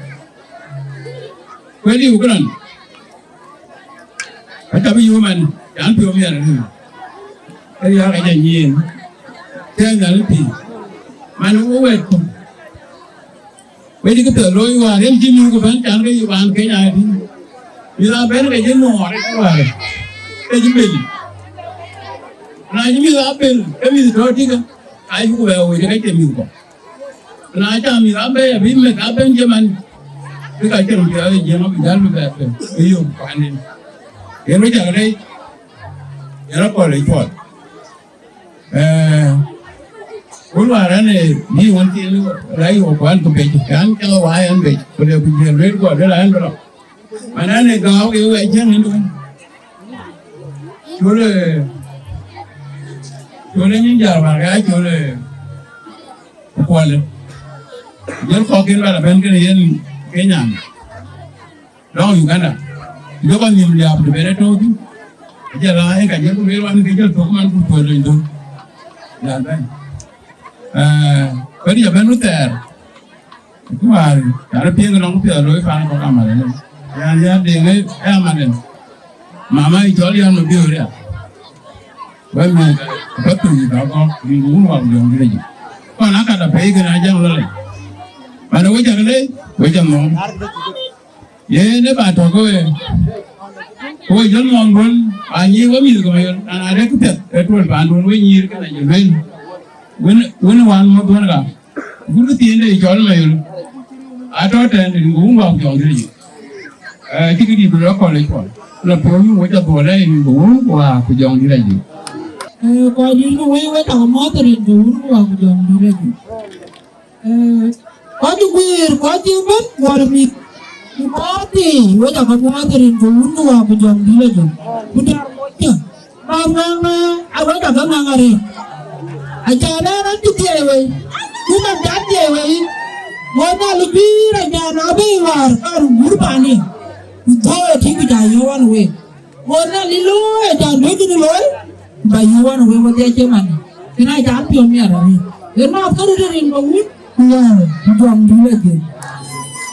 Kue di ukuran. Tapi iu man jangan pion biar ni. Kaya yang aja nyin. Jangan jalan pi. Mana uwet. Kue di ketel loy wa dia jimu ku ban jangan kaya ban kaya ni. Bila ban kaya jenuh ada kuah. Kaya jibil. Nah ini mila apel, kami itu tiga, ayu ku bawa je kai temi ko. Nah cha mila apel, abi me apel jaman, kita cakap dia jaman bidal me apel, iyo panen. Yang macam ni, yang apa lagi buat? Keluaran ni wanti ni, lagi orang tu bejikan, kalau wayan bej, boleh berjalan red ko, ada lain berapa. Mana ni kau iyo aja ni tu. Chỗ này những giờ mà cái chỗ này quan lên, giờ có cái là bên cái này cái nhà, đó Uganda, giờ còn nhiều nhà để bên đó thôi, giờ là cái giờ cũng biết là cái giờ thuộc man cũng thôi rồi thôi, giờ đây, bây giờ bên đó tệ, cũng là đã biết cái nó cũng tệ rồi phải có làm mà đấy, giờ điện ấy em mà đấy, mama ấy cho đi ăn một bữa đấy. Vậy mà bắt từ đó có đi uống vào dùng cái gì, còn nó cả là phải cái này chẳng là, mà nó quay chẳng đấy, quay chẳng ngon, vậy nếu bà thọ quay rất ngon luôn, anh như có nhiều cái anh ai đấy cũng thật, cái tuần bạn luôn với nhiều cái này nhiều lên, quên hoàn một tuần cả, cũng cái tiền này cho nó mày, ai đó tiền thì uống vào dùng cái gì, cái gì đó còn lấy còn, là bốn mỗi chục bữa đây uống vào cái dùng cái gì. Coi đi nó quay tao mót thì đủ nó vào dòng đi đây. Có chú queer, có chú mất, gọi là mình mót thì quay tao mót thì đủ nó vào dòng đi đây. Bây giờ chứ, ngang quay tao ngang ở đây. Anh cha nó đi chơi vậy, cứ nằm đá chơi vậy. Ngồi na lúc đi là nhà nó bị vào, ở mũi bàn này. Thôi thì cái đại yêu anh vậy. Ngồi na đi lối, chả nói cái lối. Bayuan we what they chairman. Can I tap your mirror? You're not going in the wood? No, you don't do it.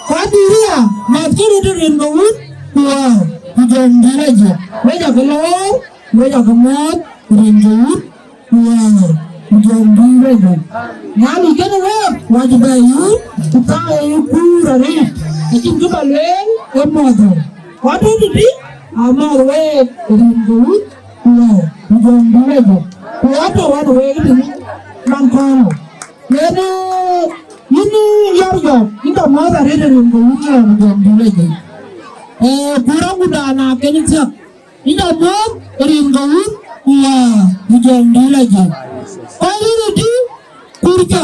What do you hear? Not going in the wood? No, you don't do it. Wait a minute, wait a minute, in the wood? No, you don't do it. Now you get away. What do you to tie you poor and it? I think you're a lane or mother. What do you do? I'm not away in the wood. No, you don't do it. What do you want to do? Mankind. Then, you know your job. You don't know that it is in the wood. You don't do it. Kurang can you tell? You don't know it is in the wood. Yeah, you don't do it. What do you do? Kurka,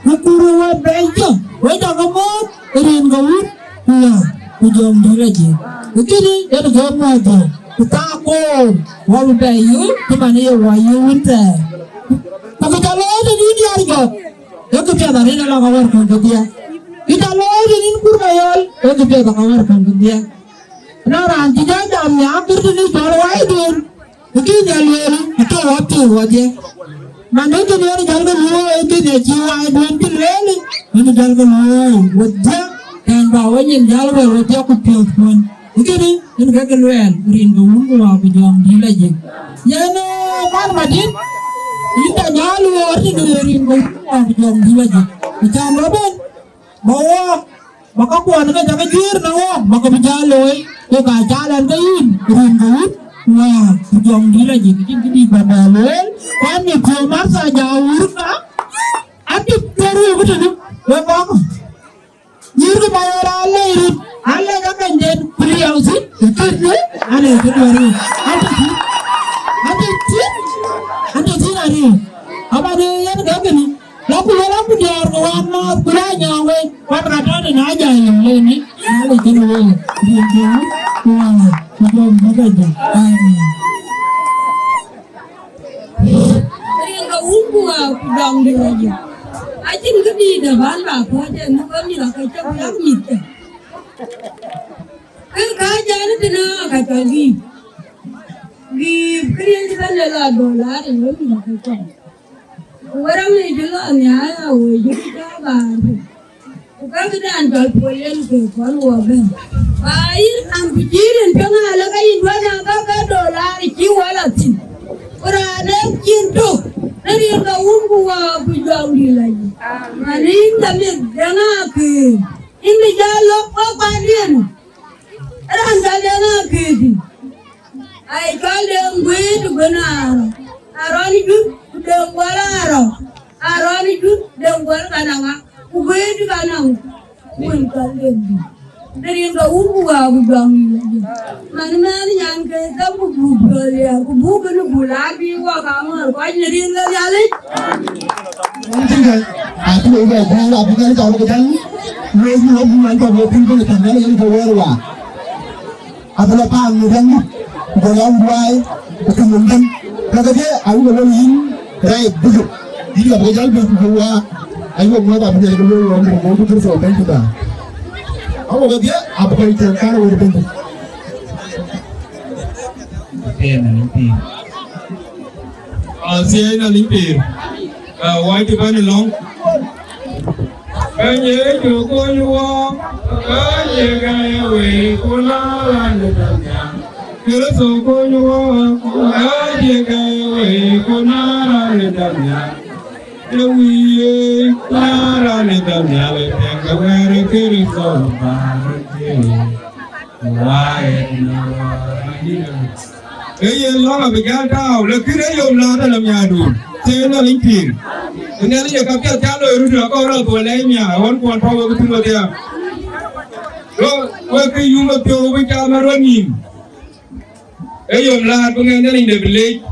you kuru bench. Wait a moment, it is in the wood. Yeah, you don't do it. You get it, let it go more. Tako, what will pay you? Come on here, why you went there? Pakatalo, the Indian job. You could get a little of our country. It's a lot in Kur Mayol, you could get our country. Now, Auntie Jam, after the news, all I do. The king, I told what to what you. Monday to the jungle, I did it. You I went to really. When the jungle, with Jack and Bowen in Jalwell, with Jacob Pilkman. Ini kan keluar rindu gua kujang di lagi. Ya no mana madin? Kita nyalu orang rindu gua kujang di lagi. Macam apa? Bawa maka kuan kan jangan jir nawa maka berjalan ke jalan kain rindu wah kujang di lagi kini babalel kan ni komar saja urna adik baru betul bapak jir ke bayar Allah jangan jadi beliau sih betul ada itu baru ada sih ada apa dia yang gini laku dia orang mau belanja weh kata ada aja yang ini ada jenuh dia wah belum bekerja Riong Awel Kur Mayol Ajin gede dah bala ko aja nu kami lah kacau yang mita kerja ni tu nak kacau gi kerja ni kan $1 yang lebih nak kacau orang ni juga ni ayah weh jadi kabar bukan kita antar polen ke kalau apa air ambijirin jangan ala kain dua naga $1 ciwalatin orang ada cintu dari Riong Awel Kur Mayol maling kami jangan ke ini jalok apa dia orang jangan ke ay kalian gue tu benar aroni tu dengwalar aroni tu dengwal kananga gue tu kanang pun kalian dari Riong Awel Kur Mayol mana yang ke kamu bukan ya aku bukan gulabi wah kamu kau jadi Riong Awel aku udah bukan bukan kalau kita bukan kalau pintu tanggal yang keluar apa lepas orang orang buai kemudian kata aku kalau ini right betul ini apa jalan berbuah aku mau apa menjadi keluar mau terus apa kita aku kata apa kau itu cara berbentuk nanti saya nanti white ban long Kanye joko yuwa kanye kanye we kuna rDeThɔn kira soko yuwa kanye kanye we kuna rDeThɔn ewiye rDeThɔn le tenga were kiri so barke wae na eye longa begata le kire yom la dalam yadu tena linkin ini aja kapal calo itu dah kau orang tua lainnya, orang kuan tahu betul dia. Lo, waktu you betul kita maronin. Ayom lah, pengen ni dah beli.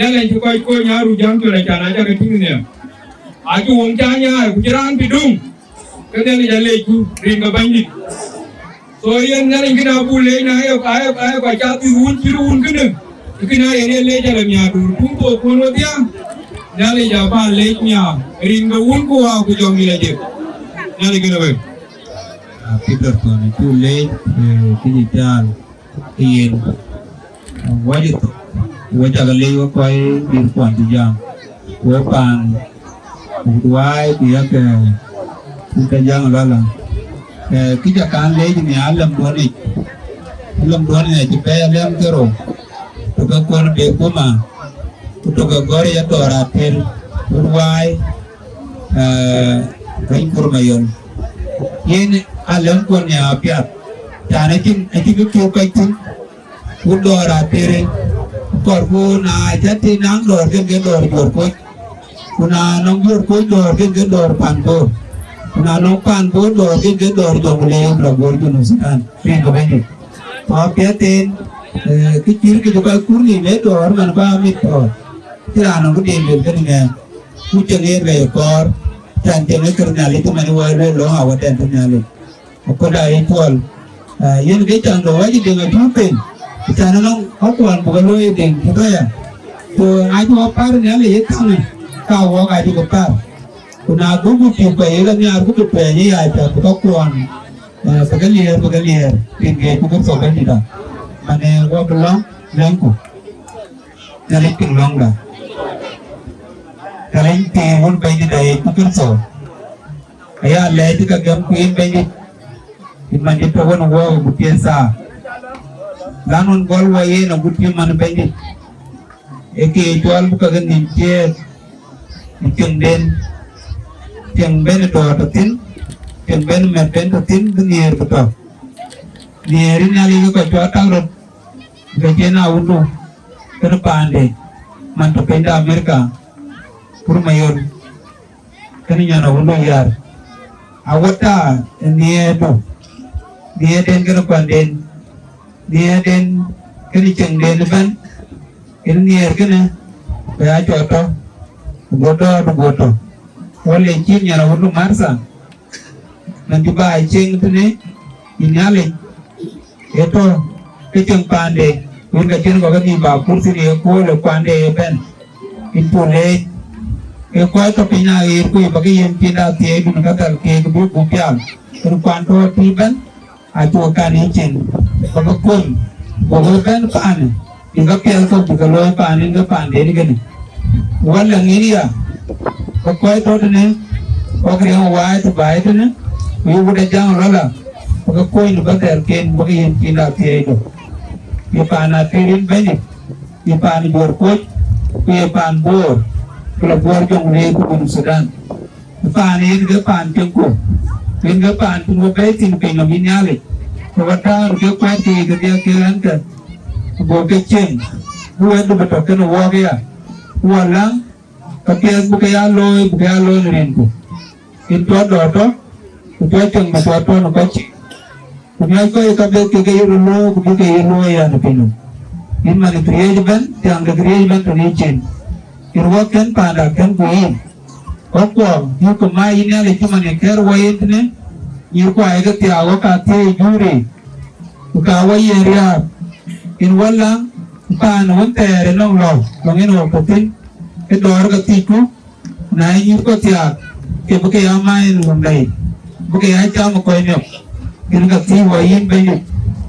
Dia lain cukai kau nyaru jam tu lah cara aja ketingginya. Aku orang canya, kuciran pidung. Kita ni jalan itu ring kebanjir. So yang ni kita boleh na ayo baca turun kena. Kena ini le jalan nyaru. Tunggu kono dia. Nyali Japan leknya Riong Awel Kur Mayol nyali kenapa? Kita tu itu lek digital in wajib lek wakai di kuan dijang wapan uai dia ke kita jangan lala kita kan lek ni alam doni jika alam terus tukang kuan bekoma kutoka gori ya toratel urwai Riong Kur Mayol ini alam kuan ya apiat jana kin aku kai tu udora tere korku na jati nang dor ke dor korku kuna nong korku dor ke dor panbo kuna nong panbo dor ke dor jongle blabor junu Sudan pin ko bani apiatin kecil ke juga kurni le dor man ba mit dor Tira nong kudin kan ni, hujan ni rekor, cantik ni kerana itu mana wala lo awak dan ternyali. Aku dah impul, yang kita ando aja dengan tupen, kita nong aku an bukan lo yang kita ya. Tu aku apa ni ale itu ni, kau awak aja kepar. Kuna aku bukan payah ni aku tu payah aja, aku an, pegalier, tinggal bukan sobat kita. Mana awak belum lengku, jadi pinglong dah. Kalian timun bayi dari tukar so, ayah leh tu kagam kuin bayi, iman itu pun wow biasa, Lanon gol wa ye na guti man bendi eke jual buka ganim je mungkin den yang ben do tatin yang ben merten tatin gnier beto nierin ali ko jual tangrot gajena undu ke pande man to penda Amerika Kur Mayol kan nyana undu yar awata nie den ke pande dia den kini ceng den ban ini nier kene ya coto goto wale cin nyara wulu marsa nanti ba ceng tene inyale itu keceng pande urga cen ko gani ba kursi ni ko le pande ben impule ko to pina ir ko bagi yen pina tie dun katal ke bu bupial kurpanto tiban atu kani cen pagkakun bukan paan hingga pial ko bukan paan hingga paan dari kan walang ini ya pokoknya itu nih pokoknya yang wajah itu baik itu nih ibu udah jangan lala pagkakun juga terken bagi yang pindah tiada itu di paan atirin banyak di paan borkut di paan bor kalau bor jong legu pun Sudan paan ini ke paan cengku hingga paan pun betin pengen minyalik Wata ke pati ke dia kiranta bo ke ceng buat tu betul kena wak ya walang tapi bukan alo nerintu itu ada itu ceng betul no kaci punya ko ikabe ke yuro ko ke yuro ya no pinu in mari kriye ban tiang ke kriye ban to ni ceng irwa kan pada kan buin ko yu ko mai ini ale cuma ne ker wayin ne yu ko ay ga tiago ka te jure ka waye ria in wala pa no tere no lo ngin ho potin e dor ga tiku na yu ko tia ke buke ya mai no dai buke ya cha mo ko ne in ga ti wayin be ni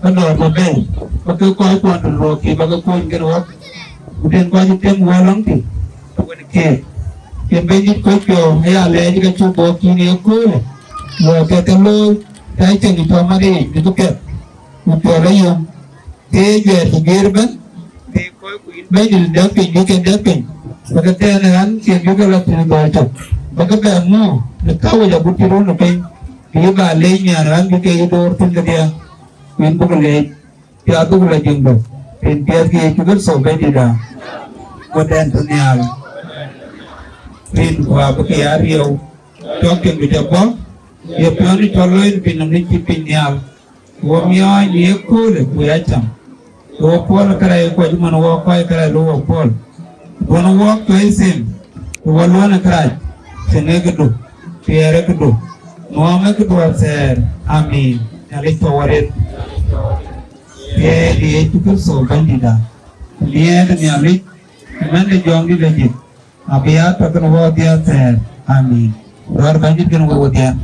ka dor ba be ba ko ko ro ki ba ko ngin ho uden ko ji tem walang ti ko ne ke be ni ko ko ya le ji ga chu bo ki ne ko lo ke te lo tai chen ni to ma ri ni to ke Upaya yang tejer gerban, tekoi kuin bayi dapin juga dapin. Begitu dengan kian juga lah tidak baca. Begitu mu, nekau ya butiru nupai. Dia balenya orang juga itu orang dia. Kuin bukan leh, dia tu bukan jenggo. Pentiar dia juga sobat tidak. Kodan tunyal. Pin gua pakai ariau. Jokin bijabok. Dia pioni coloin pinam ni pinyal. Wamia ni ekule kuyacham. Wapol kara eko juman wakai kara lo wapol. Wana wak kaisim. Walwana kara. Senegdu. Piere kudu. Noame kudu aser. Amin. Nalik tawarit. Piere itu so bandida. Dia dan nalik. Mana jongi lagi. Abiyat akan wadia aser. Amin. Luar banjir kan wadia.